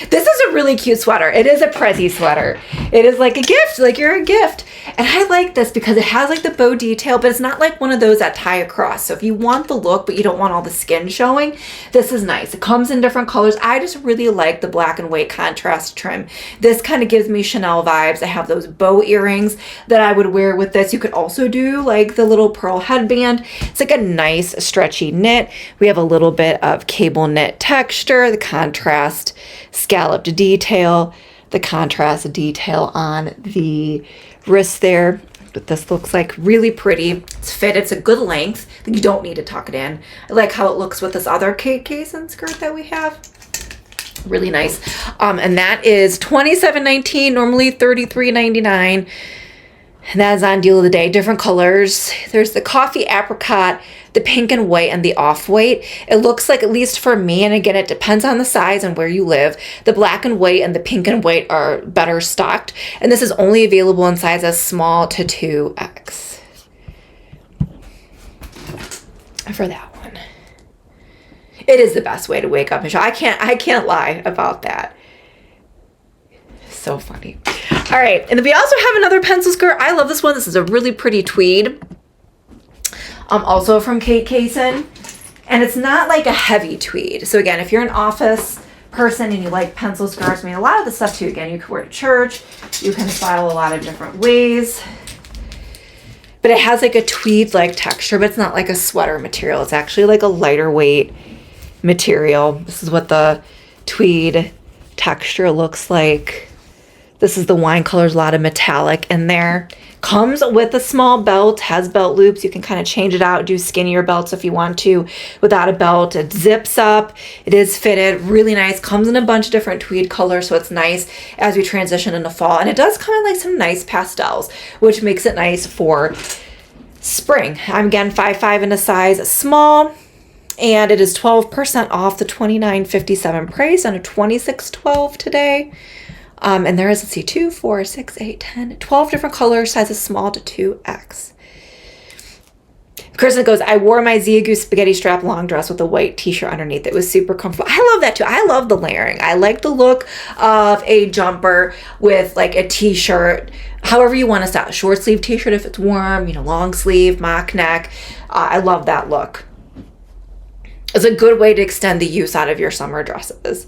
This is a really cute sweater. It is a Prezi sweater. It is like a gift, like you're a gift. And I like this because it has like the bow detail, but it's not like one of those that tie across. So if you want the look, but you don't want all the skin showing, this is nice. It comes in different colors. I just really like the black and white contrast trim. This kind of gives me Chanel vibes. I have those bow earrings that I would wear with this. You could also do like the little pearl headband. It's like a nice stretchy knit. We have a little bit of cable knit texture, the contrast scalloped detail, the contrast detail on the wrist there. But this looks like really pretty. It's fit. It's a good length. You don't need to tuck it in. I like how it looks with this other case and skirt that we have. Really nice. And that is $27.19, normally $33.99. And that is on deal of the day. Different colors. There's the coffee apricot, the pink and white, and the off-white. It looks like, at least for me, and again, it depends on the size and where you live, the black and white and the pink and white are better stocked. And this is only available in sizes small to 2X. For that one. It is the best way to wake up, Michelle. I can't lie about that. So funny. All right, and then we also have another pencil skirt. I love this one. This is a really pretty tweed. Also from Kate Kaysen. And it's not like a heavy tweed. So again, if you're an office person and you like pencil skirts, I mean, a lot of the stuff too, again, you can wear to church. You can style a lot of different ways. But it has like a tweed-like texture, but it's not like a sweater material. It's actually like a lighter weight material. This is what the tweed texture looks like. This is the wine colors, a lot of metallic in there. Comes with a small belt, has belt loops. You can kind of change it out, do skinnier belts if you want to without a belt. It zips up. It is fitted, really nice. Comes in a bunch of different tweed colors, so it's nice as we transition into fall. And it does come in like some nice pastels, which makes it nice for spring. I'm again 5'5" in a size small, and it is 12% off the $29.57 price on a $26.12 today. And there is, let's see, 2, 4, 6, 8, 10, 12 different colors, sizes small to 2X. Kristen goes, I wore my Zia Goose spaghetti strap long dress with a white t-shirt underneath. It was super comfortable. I love that too. I love the layering. I like the look of a jumper with like a t-shirt, however you want to style. Short sleeve t-shirt if it's warm, you know, long sleeve, mock neck. I love that look. It's a good way to extend the use out of your summer dresses.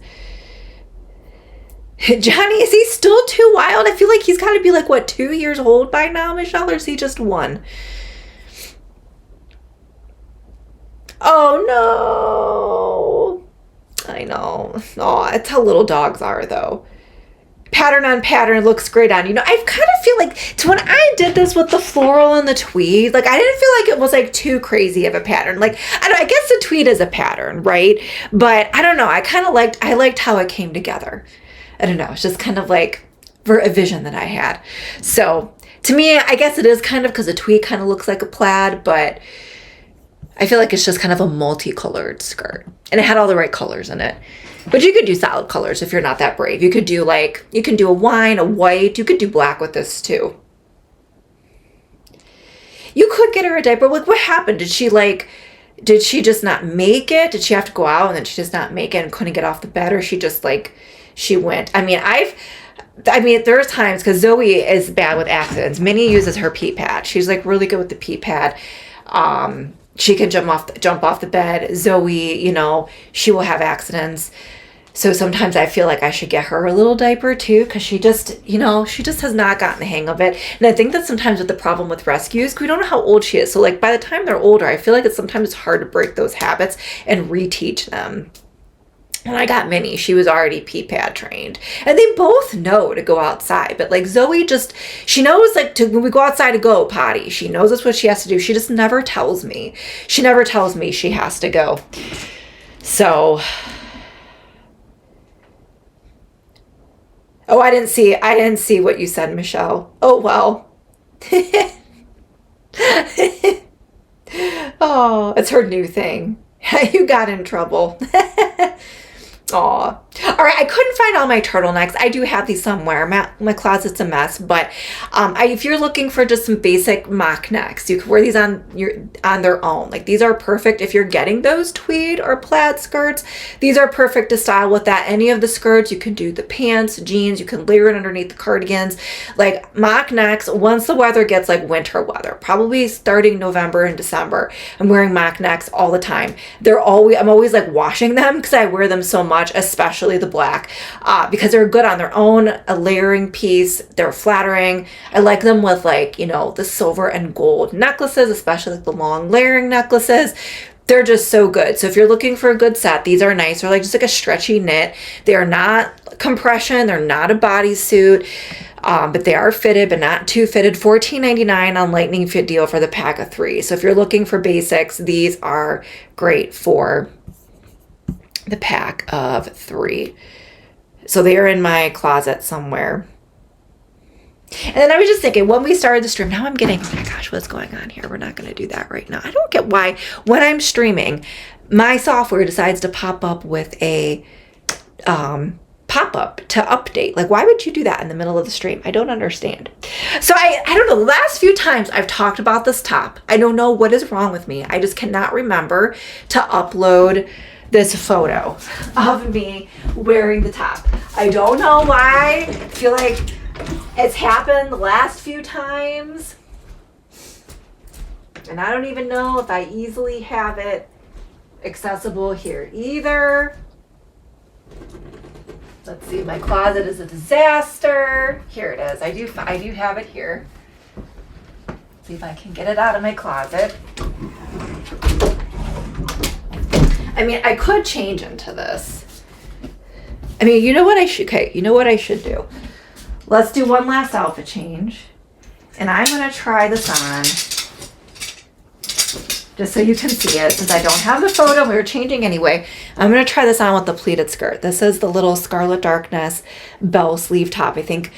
Johnny, is he still too wild? I feel like he's got to be like, what, 2 years old by now, Michelle? Or is he just 1? Oh, no. I know. Oh, that's how little dogs are, though. Pattern on pattern looks great on you. Know, I kind of feel like, so when I did this with the floral and the tweed, like, I didn't feel like it was, like, too crazy of a pattern. Like, I guess the tweed is a pattern, right? But I don't know. I liked how it came together. I don't know. It's just kind of like a vision that I had. So, to me, I guess it is kind of because the tweed kind of looks like a plaid, but I feel like it's just kind of a multicolored skirt. And it had all the right colors in it. But you could do solid colors if you're not that brave. You could do like, you can do a wine, a white. You could do black with this too. You could get her a diaper. Like, what happened? Did she just not make it? Did she have to go out and then she just not make it and couldn't get off the bed? Or she just like, she went? I mean, there's times, because Zoe is bad with accidents. Minnie uses her pee pad. She's like really good with the pee pad. She can jump off the bed. Zoe, you know, she will have accidents. So sometimes I feel like I should get her a little diaper too, because she just has not gotten the hang of it. And I think that sometimes with the problem with rescues, we don't know how old she is. So like by the time they're older, I feel like sometimes it's hard to break those habits and reteach them. When I got Minnie, she was already pee pad trained. And they both know to go outside. But like Zoe she knows like when we go outside to go potty, she knows that's what she has to do. She just never tells me. She never tells me she has to go. So, oh, I didn't see what you said, Michelle. Oh, well. Oh, it's her new thing. You got in trouble. Aw. All right, I couldn't find all my turtlenecks. I do have these somewhere. My closet's a mess, but if you're looking for just some basic mock necks, you can wear these on their own. Like, these are perfect if you're getting those tweed or plaid skirts. These are perfect to style with that. Any of the skirts, you can do the pants, jeans, you can layer it underneath the cardigans. Like, mock necks, once the weather gets like winter weather, probably starting November and December, I'm wearing mock necks all the time. I'm always like washing them because I wear them so much, especially the black, because they're good on their own, a layering piece. They're flattering. I like them with like, you know, the silver and gold necklaces, especially like the long layering necklaces. They're just so good. So if you're looking for a good set, these are nice. They're like just like a stretchy knit. They are not compression. They're not a bodysuit, but they are fitted, but not too fitted. $14.99 on Lightning Fit deal for the pack of 3. So if you're looking for basics, these are great for the pack of 3. So they are in my closet somewhere. And then I was just thinking, when we started the stream, now I'm getting, oh my gosh, what's going on here? We're not going to do that right now. I don't get why when I'm streaming, my software decides to pop up with a pop-up to update. Like, why would you do that in the middle of the stream? I don't understand. So I don't know. The last few times I've talked about this top, I don't know what is wrong with me. I just cannot remember to upload this photo of me wearing the top. I don't know why. I feel like it's happened the last few times. And I don't even know if I easily have it accessible here either. Let's see, my closet is a disaster. Here it is. I do have it here. See if I can get it out of my closet. I mean, I could change into this. I mean, you know what I should do? Let's do one last outfit change. And I'm going to try this on. Just so you can see it. Since I don't have the photo, we were changing anyway. I'm going to try this on with the pleated skirt. This is the little Scarlet Darkness bell sleeve top. I think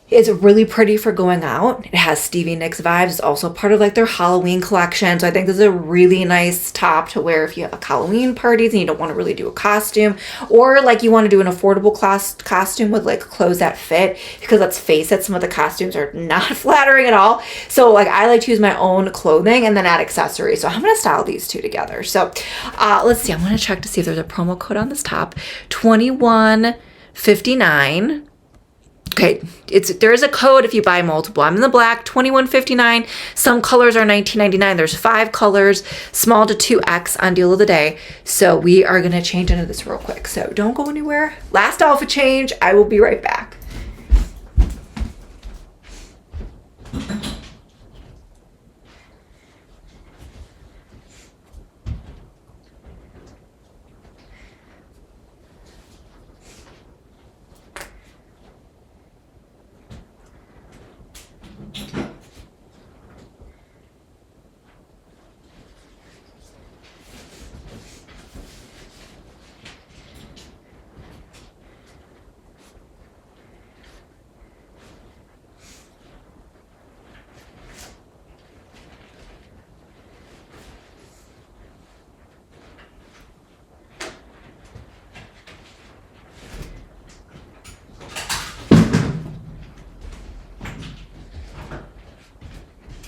It's really pretty for going out. It has Stevie Nicks vibes. It's also part of like their Halloween collection. So I think this is a really nice top to wear if you have like Halloween parties and you don't want to really do a costume, or like you want to do an affordable costume with like clothes that fit, because let's face it, some of the costumes are not flattering at all. So like I like to use my own clothing and then add accessories. So I'm going to style these two together. So let's see. I'm going to check to see if there's a promo code on this top. 2159. Okay, there is a code if you buy multiple. I'm in the black, $21.59. Some colors are $19.99. There's 5 colors, small to 2X on deal of the day. So we are gonna change into this real quick. So don't go anywhere. Last outfit change. I will be right back.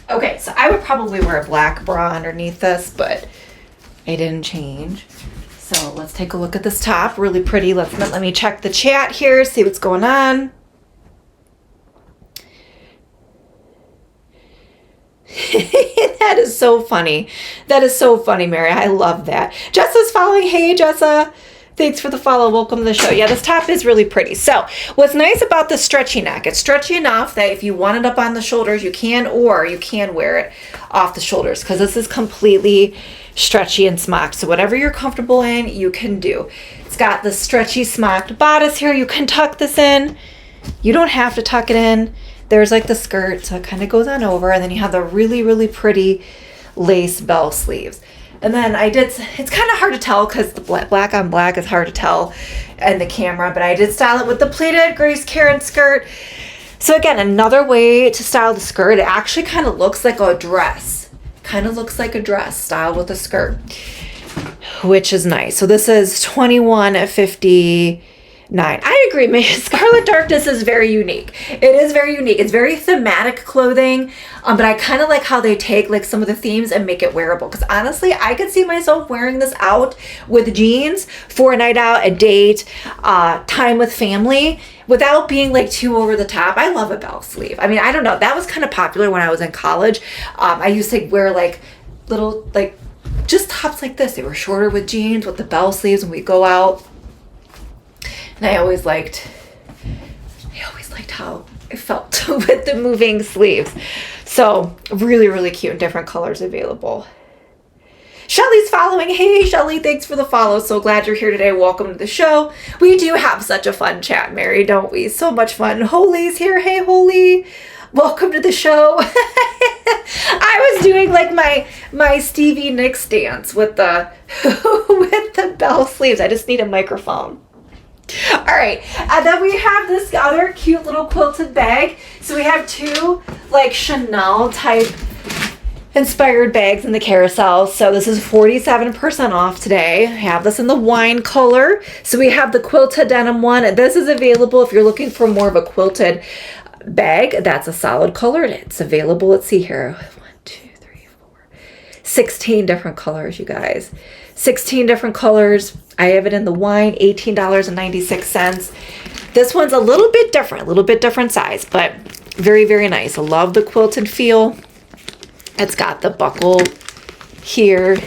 Okay, so I would probably wear a black bra underneath this, but I didn't change. So let's take a look at this top. Really pretty. Let me check the chat here, see what's going on. That is so funny. That is so funny, Mary. I love that. Jessa's following. Hey, Jessa. Thanks for the follow. Welcome to the show. Yeah, this top is really pretty. So what's nice about the stretchy neck, it's stretchy enough that if you want it up on the shoulders, you can, or you can wear it off the shoulders, because this is completely stretchy and smocked. So whatever you're comfortable in, you can do. It's got the stretchy smocked bodice here. You can tuck this in. You don't have to tuck it in. There's like the skirt, so it kind of goes on over. And then you have the really, really pretty lace bell sleeves. And then it's kind of hard to tell because the black on black is hard to tell in the camera, but I did style it with the pleated Grace Karen skirt. So again, another way to style the skirt, it actually kind of looks like a dress. Kind of looks like a dress styled with a skirt, which is nice. So this is $21.59. I agree, Scarlet Darkness is very unique. It is very unique. It's very thematic clothing, but I kind of like how they take like some of the themes and make it wearable. Because honestly, I could see myself wearing this out with jeans for a night out, a date, time with family, without being like too over the top. I love a bell sleeve. I mean, I don't know. That was kind of popular when I was in college. I used to wear like little like just tops like this. They were shorter with jeans with the bell sleeves when we go out. And I always liked how it felt with the moving sleeves. So really, really cute and different colors available. Shelly's following. Hey, Shelly, thanks for the follow. So glad you're here today. Welcome to the show. We do have such a fun chat, Mary, don't we? So much fun. Holy's here. Hey, Holy. Welcome to the show. I was doing like my Stevie Nicks dance with the with the bell sleeves. I just need a microphone. All right, and then we have this other cute little quilted bag. So we have 2 like Chanel type inspired bags in the carousel. So this is 47% off today. I have this in the wine color. So we have the quilted denim one. This is available if you're looking for more of a quilted bag. That's a solid color. It's available. Let's see here. 1, 2, 3, 4, 16 different colors, you guys. 16 different colors. I have it in the wine, $18.96. This one's a little bit different size, but very, very nice. I love the quilted feel. It's got the buckle here.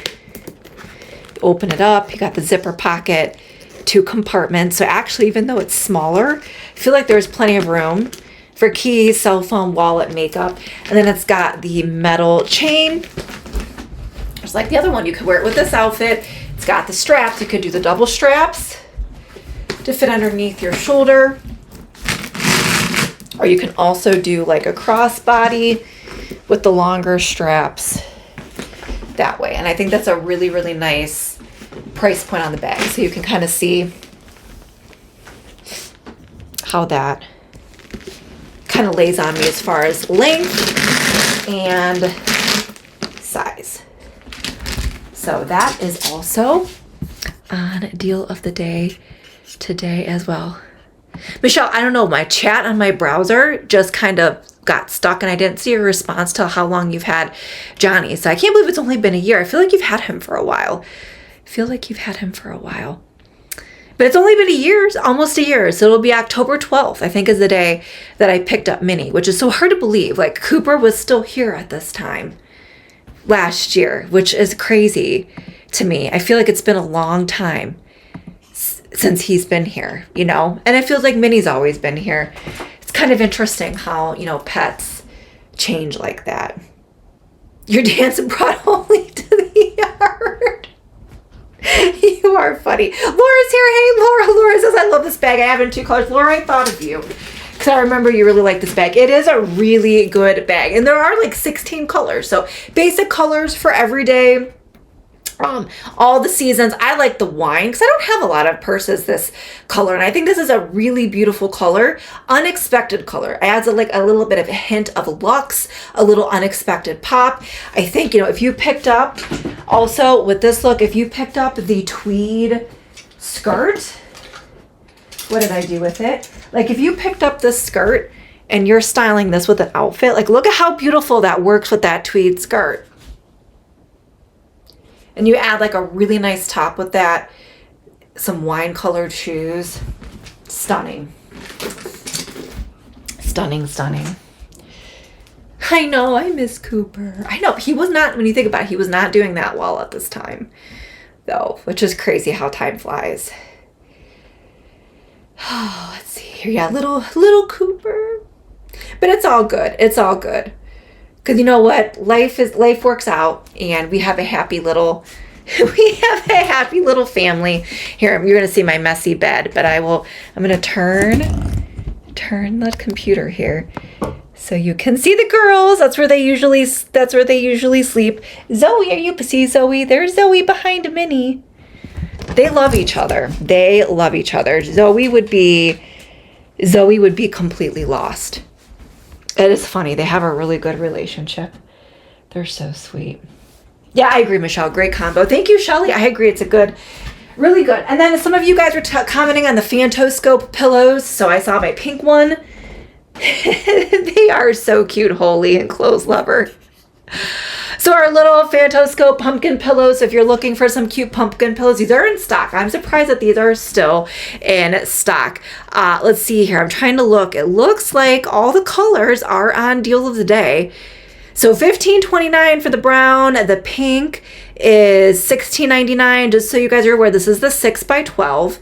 Open it up. You got the zipper pocket, 2 compartments. So actually, even though it's smaller, I feel like there's plenty of room for keys, cell phone, wallet, makeup. And then it's got the metal chain. Just like the other one, you could wear it with this outfit. It's got the straps. You could do the double straps to fit underneath your shoulder. Or you can also do like a crossbody with the longer straps that way. And I think that's a really, really nice price point on the bag. So you can kind of see how that kind kind of lays on me as far as length and size. So that is also on deal of the day today as well. Michelle, I don't know, my chat on my browser just kind of got stuck and I didn't see a response to how long you've had Johnny. So I can't believe it's only been a year. I feel like you've had him for a while. But it's only been a year, almost a year. So it'll be October 12th, I think, is the day that I picked up Minnie, which is so hard to believe. Like, Cooper was still here at this time last year, which is crazy to me. I feel like it's been a long time since he's been here, you know? And it feels like Minnie's always been here. It's kind of interesting how, you know, pets change like that. Your dance brought only to the yard. You are funny. Laura's here. Hey, Laura. Laura says, I love this bag. I have it in 2 colors. Laura, I thought of you because I remember you really like this bag. It is a really good bag. And there are like 16 colors. So basic colors for every day. All the seasons. I like the wine because I don't have a lot of purses this color, and I think this is a really beautiful color. Unexpected color. It adds a little bit of a hint of luxe, a little unexpected pop. I think, you know, if you picked up also with this look, if you picked up the tweed skirt, what did I do with it? Like, if you picked up this skirt and you're styling this with an outfit, like, look at how beautiful that works with that tweed skirt. And you add like a really nice top with that, some wine colored shoes. Stunning. Stunning, stunning. I know, I miss Cooper. I know, he was not, when you think about it, he was not doing that well at this time, though, which is crazy how time flies. Oh, let's see here. Yeah, little Cooper. But it's all good. It's all good. Because you know what? Life works out, and we have a happy little family. Here, you're going to see my messy bed, but I'm going to turn the computer here so you can see the girls. That's where they usually sleep. Zoe, are you see Zoe? There's Zoe behind Minnie. They love each other. Zoe would be completely lost. It is funny. They have a really good relationship. They're so sweet. Yeah, I agree, Michelle. Great combo. Thank you, Shelly. I agree. It's really good. And then some of you guys were commenting on the Phantoscope pillows. So I saw my pink one. They are so cute, Holy and Clothes Lover. So our little Phantoscope pumpkin pillows, if you're looking for some cute pumpkin pillows, these are in stock. I'm surprised that these are still in stock. Let's see here. I'm trying to look. It looks like all the colors are on deal of the day. So $15.29 for the brown. The pink is $16.99. Just so you guys are aware, this is the 6x12.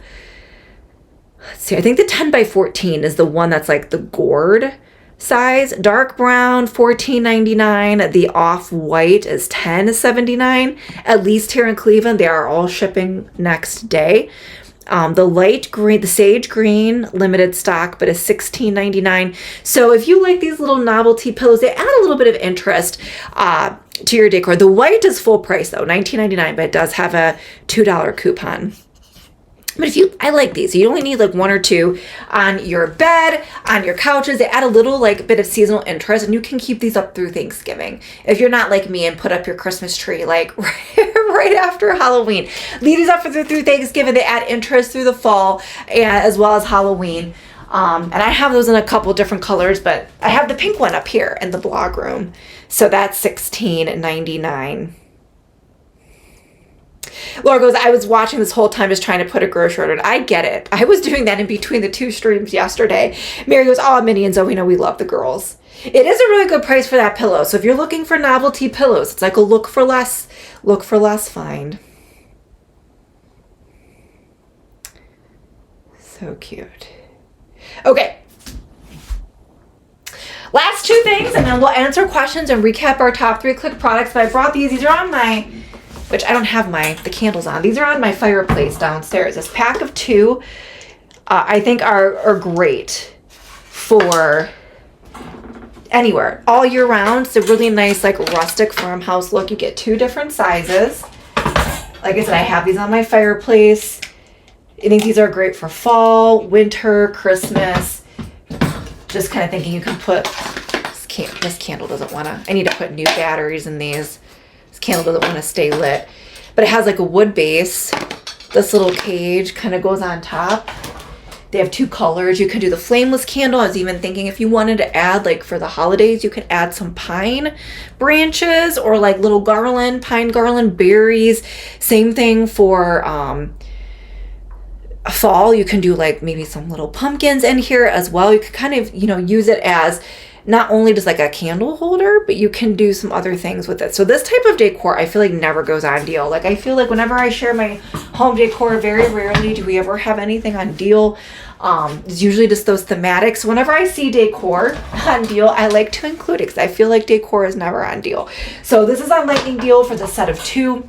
Let's see. I think the 10x14 is the one that's like the gourd size. Dark brown, $14.99. The off-white is $10.79. At least here in Cleveland, they are all shipping next day. The light green, the sage green, limited stock, but is $16.99. So if you like these little novelty pillows, they add a little bit of interest to your decor. The white is full price though, $19.99, but it does have a $2 coupon. But I like these. You only need like 1 or 2 on your bed, on your couches. They add a little like bit of seasonal interest, and you can keep these up through Thanksgiving. If you're not like me and put up your Christmas tree like right after Halloween, leave these up through Thanksgiving. They add interest through the fall as well as Halloween. And I have those in a couple different colors, but I have the pink one up here in the blog room. So that's $16.99. Laura goes, I was watching this whole time just trying to put a grocery order in. I get it. I was doing that in between the 2 streams yesterday. Mary goes, oh, Minnie and Zoe know we love the girls. It is a really good price for that pillow. So if you're looking for novelty pillows, it's like a look for less find. So cute. Okay. Last 2 things, and then we'll answer questions and recap our top 3 click products. But I brought these. These are on my... which I don't have the candles on. These are on my fireplace downstairs. This pack of 2, I think are great for anywhere, all year round. It's a really nice, like, rustic farmhouse look. You get 2 different sizes. Like I said, I have these on my fireplace. I think these are great for fall, winter, Christmas. Just kind of thinking you can put, this candle doesn't want to, I need to put new batteries in these. This candle doesn't want to stay lit. But it has like a wood base. This little cage kind of goes on top. They have 2 colors. You can do the flameless candle. I was even thinking if you wanted to add, like for the holidays, you could add some pine branches or like little garland, pine garland, berries. Same thing for fall. You can do like maybe some little pumpkins in here as well. You could kind of, you know, use it as not only just like a candle holder, but you can do some other things with it. So this type of decor, I feel like never goes on deal. Like I feel like whenever I share my home decor, very rarely do we ever have anything on deal. It's usually just those thematics. Whenever I see decor on deal, I like to include it because I feel like decor is never on deal. So this is on lightning deal for the set of 2.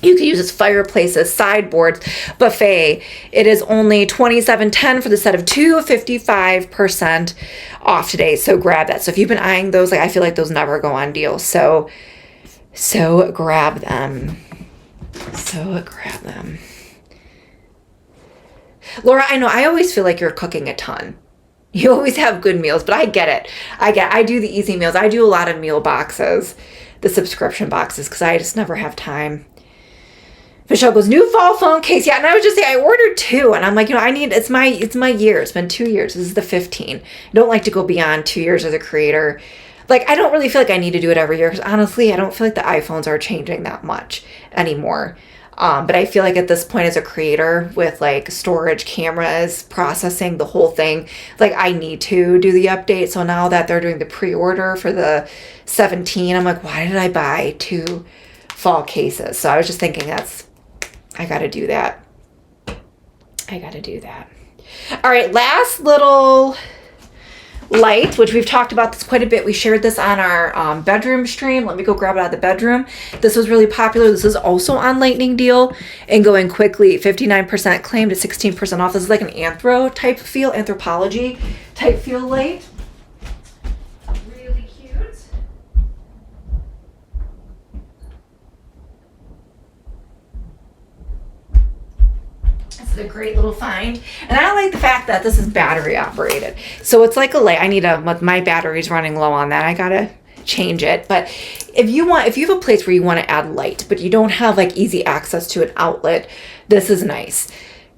You can use as fireplaces, sideboards, buffet. It is only $27.10 for the set of 2, 55% off today. So grab that. So if you've been eyeing those, like I feel like those never go on deal. So grab them. Laura, I know I always feel like you're cooking a ton. You always have good meals, but I get it. I do the easy meals. I do a lot of meal boxes, the subscription boxes, because I just never have time. Michelle goes, new fall phone case. Yeah, and I was just saying, I ordered 2, and I'm like, you know, it's my year. It's been 2 years. This is the 15. I don't like to go beyond 2 years as a creator. Like, I don't really feel like I need to do it every year, because honestly, I don't feel like the iPhones are changing that much anymore. But I feel like at this point as a creator with like storage, cameras, processing, the whole thing, like I need to do the update. So now that they're doing the pre-order for the 17, I'm like, why did I buy 2 fall cases? So I was just thinking I got to do that. All right, last little light, which we've talked about this quite a bit. We shared this on our bedroom stream. Let me go grab it out of the bedroom. This was really popular. This is also on lightning deal and going quickly. 59% claimed at 16% off. This is like an anthropology type feel light. Really cute. This is a great little find. And I like the fact that this is battery operated. So it's like a light. My battery's running low on that. I gotta change it. But if you have a place where you want to add light, but you don't have like easy access to an outlet, this is nice.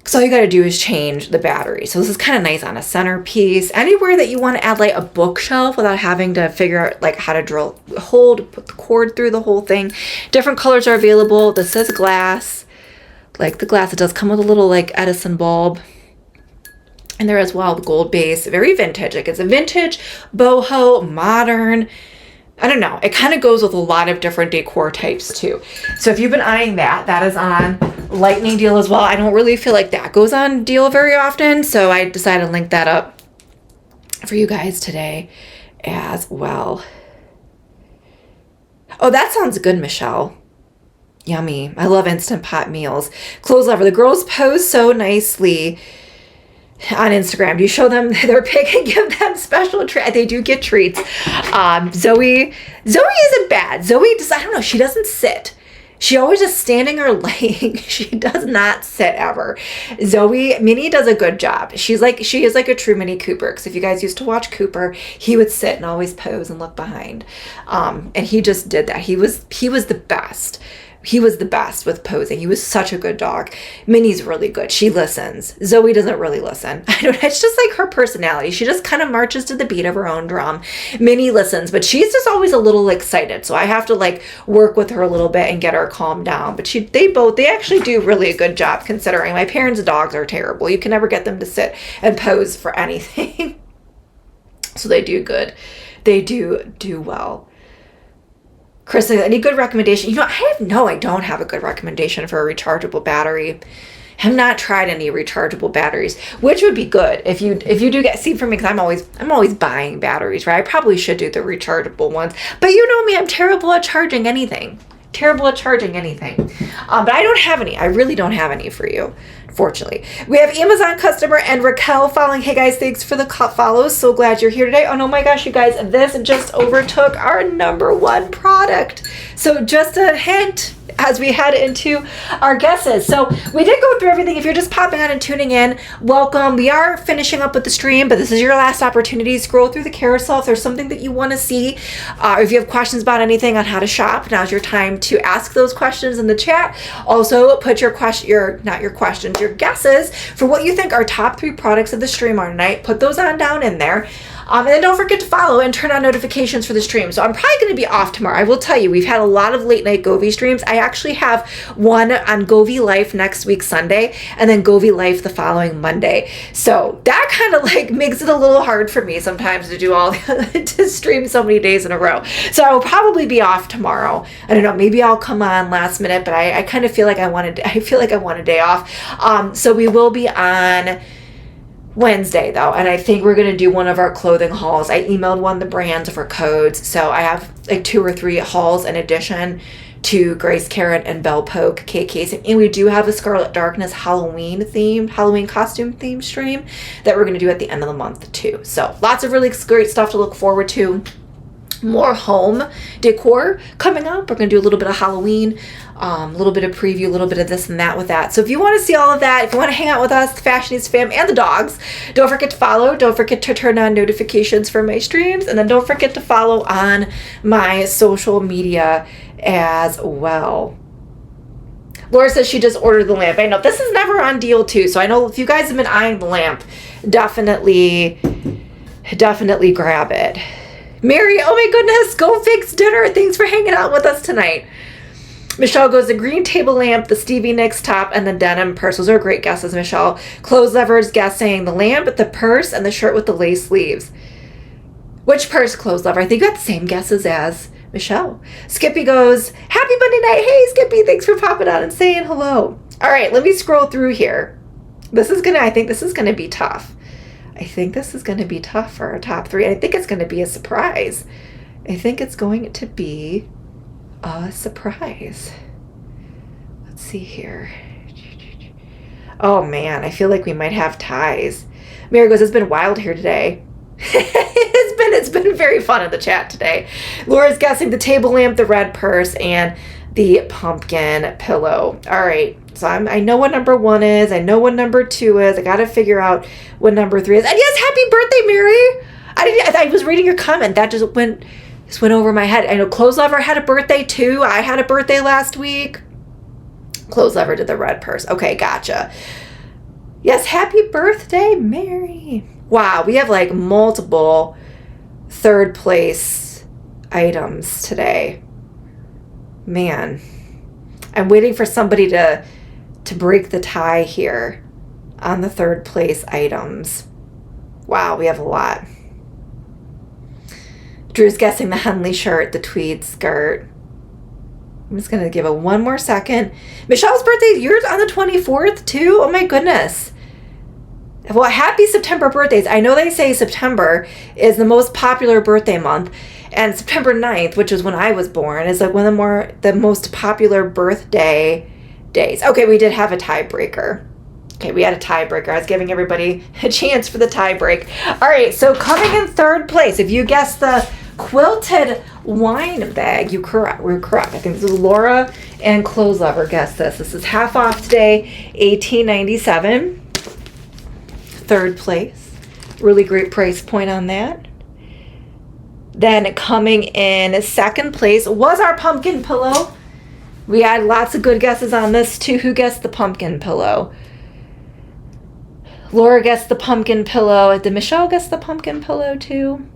So all you got to do is change the battery. So this is kind of nice on a centerpiece. Anywhere that you want to add like a bookshelf without having to figure out like how to drill a hole to put the cord through the whole thing. Different colors are available. This is glass. Like the glass, it does come with a little like Edison bulb. And there as well, the gold base. Very vintage. Like it's a vintage, boho, modern. I don't know. It kind of goes with a lot of different decor types too. So if you've been eyeing that, that is on lightning deal as well. I don't really feel like that goes on deal very often. So I decided to link that up for you guys today as well. Oh, that sounds good, Michelle. Yummy. I love Instant Pot meals. Clothes Lover. The girls pose so nicely on Instagram. Do you show them their pic and give them special treats? They do get treats. Zoe isn't bad. Zoe just, I don't know, she doesn't sit. She always just standing or laying. She does not sit ever. Minnie does a good job. She is like a true Minnie Cooper. Because if you guys used to watch Cooper, he would sit and always pose and look behind. And he just did that. He was the best. He was the best with posing. He was such a good dog. Minnie's really good. She listens. Zoe doesn't really listen. It's just like her personality. She just kind of marches to the beat of her own drum. Minnie listens, but she's just always a little excited. So I have to like work with her a little bit and get her calmed down. But they actually do really a good job considering my parents' dogs are terrible. You can never get them to sit and pose for anything. So they do good. They do well. Chris, any good recommendation? I don't have a good recommendation for a rechargeable battery. I have not tried any rechargeable batteries, which would be good if you do get seed from me, because I'm always buying batteries, right? I probably should do the rechargeable ones, but you know me, I'm terrible at charging anything. But I don't have any. I really don't have any for you, fortunately. We have Amazon customer and Raquel following. Hey guys, thanks for the follows. So glad you're here today. Oh no, my gosh, you guys, this just overtook our #1 product. So just a hint, as we head into our guesses. So we did go through everything. If you're just popping on and tuning in, welcome. We are finishing up with the stream, but this is your last opportunity. Scroll through the carousel if there's something that you want to see, or if you have questions about anything on how to shop. Now's your time to ask those questions in the chat. Also, put your your guesses for what you think our top 3 products of the stream are tonight. Put those on down in there. And then don't forget to follow and turn on notifications for the stream. So I'm probably going to be off tomorrow. I will tell you, we've had a lot of late night Govee streams. I actually have one on Govee Life next week, Sunday, and then Govee Life the following Monday. So that kind of like makes it a little hard for me sometimes to do to stream so many days in a row. So I will probably be off tomorrow. I don't know, maybe I'll come on last minute, but I kind of feel like I want a day off. So we will be on Wednesday though, and I think we're going to do one of our clothing hauls. I emailed one of the brands for codes, so I have like 2 or 3 hauls in addition to Grace Karen and Belle Polk KKs, and we do have a Scarlet Darkness Halloween costume themed stream that we're going to do at the end of the month too. So lots of really great stuff to look forward to. More home decor coming up. We're going to do a little bit of Halloween, a little bit of preview, a little bit of this and that with that. So if you want to see all of that, if you want to hang out with us, the Fashionista fam, and the dogs, don't forget to follow. Don't forget to turn on notifications for my streams. And then don't forget to follow on my social media as well. Laura says she just ordered the lamp. I know this is never on deal too. So I know if you guys have been eyeing the lamp, definitely grab it. Mary, oh my goodness, go fix dinner. Thanks for hanging out with us tonight. Michelle goes, the green table lamp, the Stevie Nicks top, and the denim purse. Those are great guesses, Michelle. Clothes Lovers guessing the lamp, the purse, and the shirt with the lace sleeves. Which purse, Clothes Lover? I think you got the same guesses as Michelle. Skippy goes, happy Monday night. Hey, Skippy, thanks for popping on and saying hello. All right, let me scroll through here. I think this is going to be tough. I think this is going to be tough for our top 3. I think it's going to be a surprise. Let's see here. Oh man, I feel like we might have ties. Mary goes, it's been wild here today. It's been very fun in the chat today. Laura's guessing the table lamp, the red purse, and the pumpkin pillow. All right. So I know what number 1 is. I know what number 2 is. I got to figure out what number 3 is. And yes, happy birthday, Mary. I was reading your comment. That just went over my head. I know Clothes Lover had a birthday too. I had a birthday last week. Clothes Lover did the red purse. Okay, gotcha. Yes, happy birthday, Mary. Wow, we have like multiple 3rd place items today. Man, I'm waiting for somebody to break the tie here on the 3rd place items. Wow, we have a lot. Drew's guessing the Henley shirt, the tweed skirt. I'm just going to give it one more second. Michelle's birthday, yours on the 24th too? Oh my goodness. Well, happy September birthdays. I know they say September is the most popular birthday month, and September 9th, which is when I was born, is like one of the most popular birthday days. Okay, we did have a tiebreaker. Okay, we had a tiebreaker. I was giving everybody a chance for the tie break. All right, so coming in 3rd place, if you guessed the quilted wine bag, we're correct. I think this is Laura and Clothes Lover guessed this. This is half off today, $18.97. 3rd place. Really great price point on that. Then coming in 2nd place was our pumpkin pillow. We had lots of good guesses on this too. Who guessed the pumpkin pillow? Laura guessed the pumpkin pillow. Did Michelle guess the pumpkin pillow too?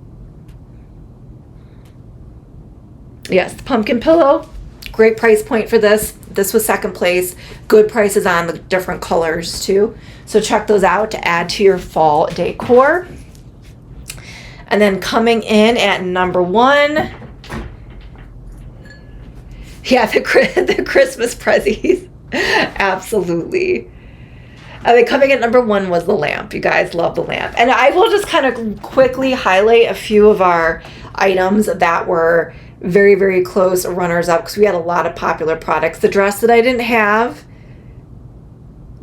Yes, the pumpkin pillow. Great price point for this. This was 2nd place. Good prices on the different colors too. So check those out to add to your fall decor. And then coming in at number 1. Yeah, the Christmas prezzies. Absolutely. And then coming at number 1 was the lamp. You guys love the lamp. And I will just kind of quickly highlight a few of our items that were very, very close runners up because we had a lot of popular products. The dress that I didn't have,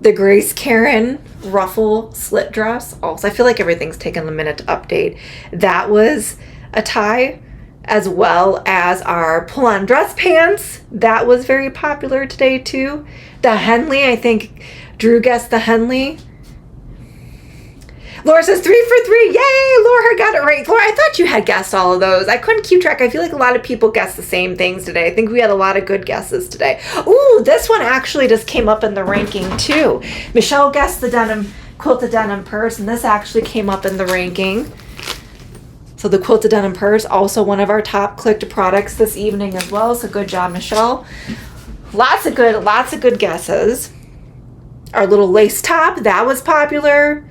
the Grace Karen ruffle slit dress. Also, I feel like everything's taken a minute to update. That was a tie as well as our pull-on dress pants. That was very popular today too. The Henley, I think Drew guessed the Henley. Laura says 3 for 3. Yay, Laura got it right. Laura, I thought you had guessed all of those. I couldn't keep track. I feel like a lot of people guessed the same things today. I think we had a lot of good guesses today. Ooh, this one actually just came up in the ranking too. Michelle guessed the denim, quilted denim purse, and this actually came up in the ranking. So the quilted denim purse, also one of our top clicked products this evening as well. So good job, Michelle. Lots of good guesses. Our little lace top, that was popular.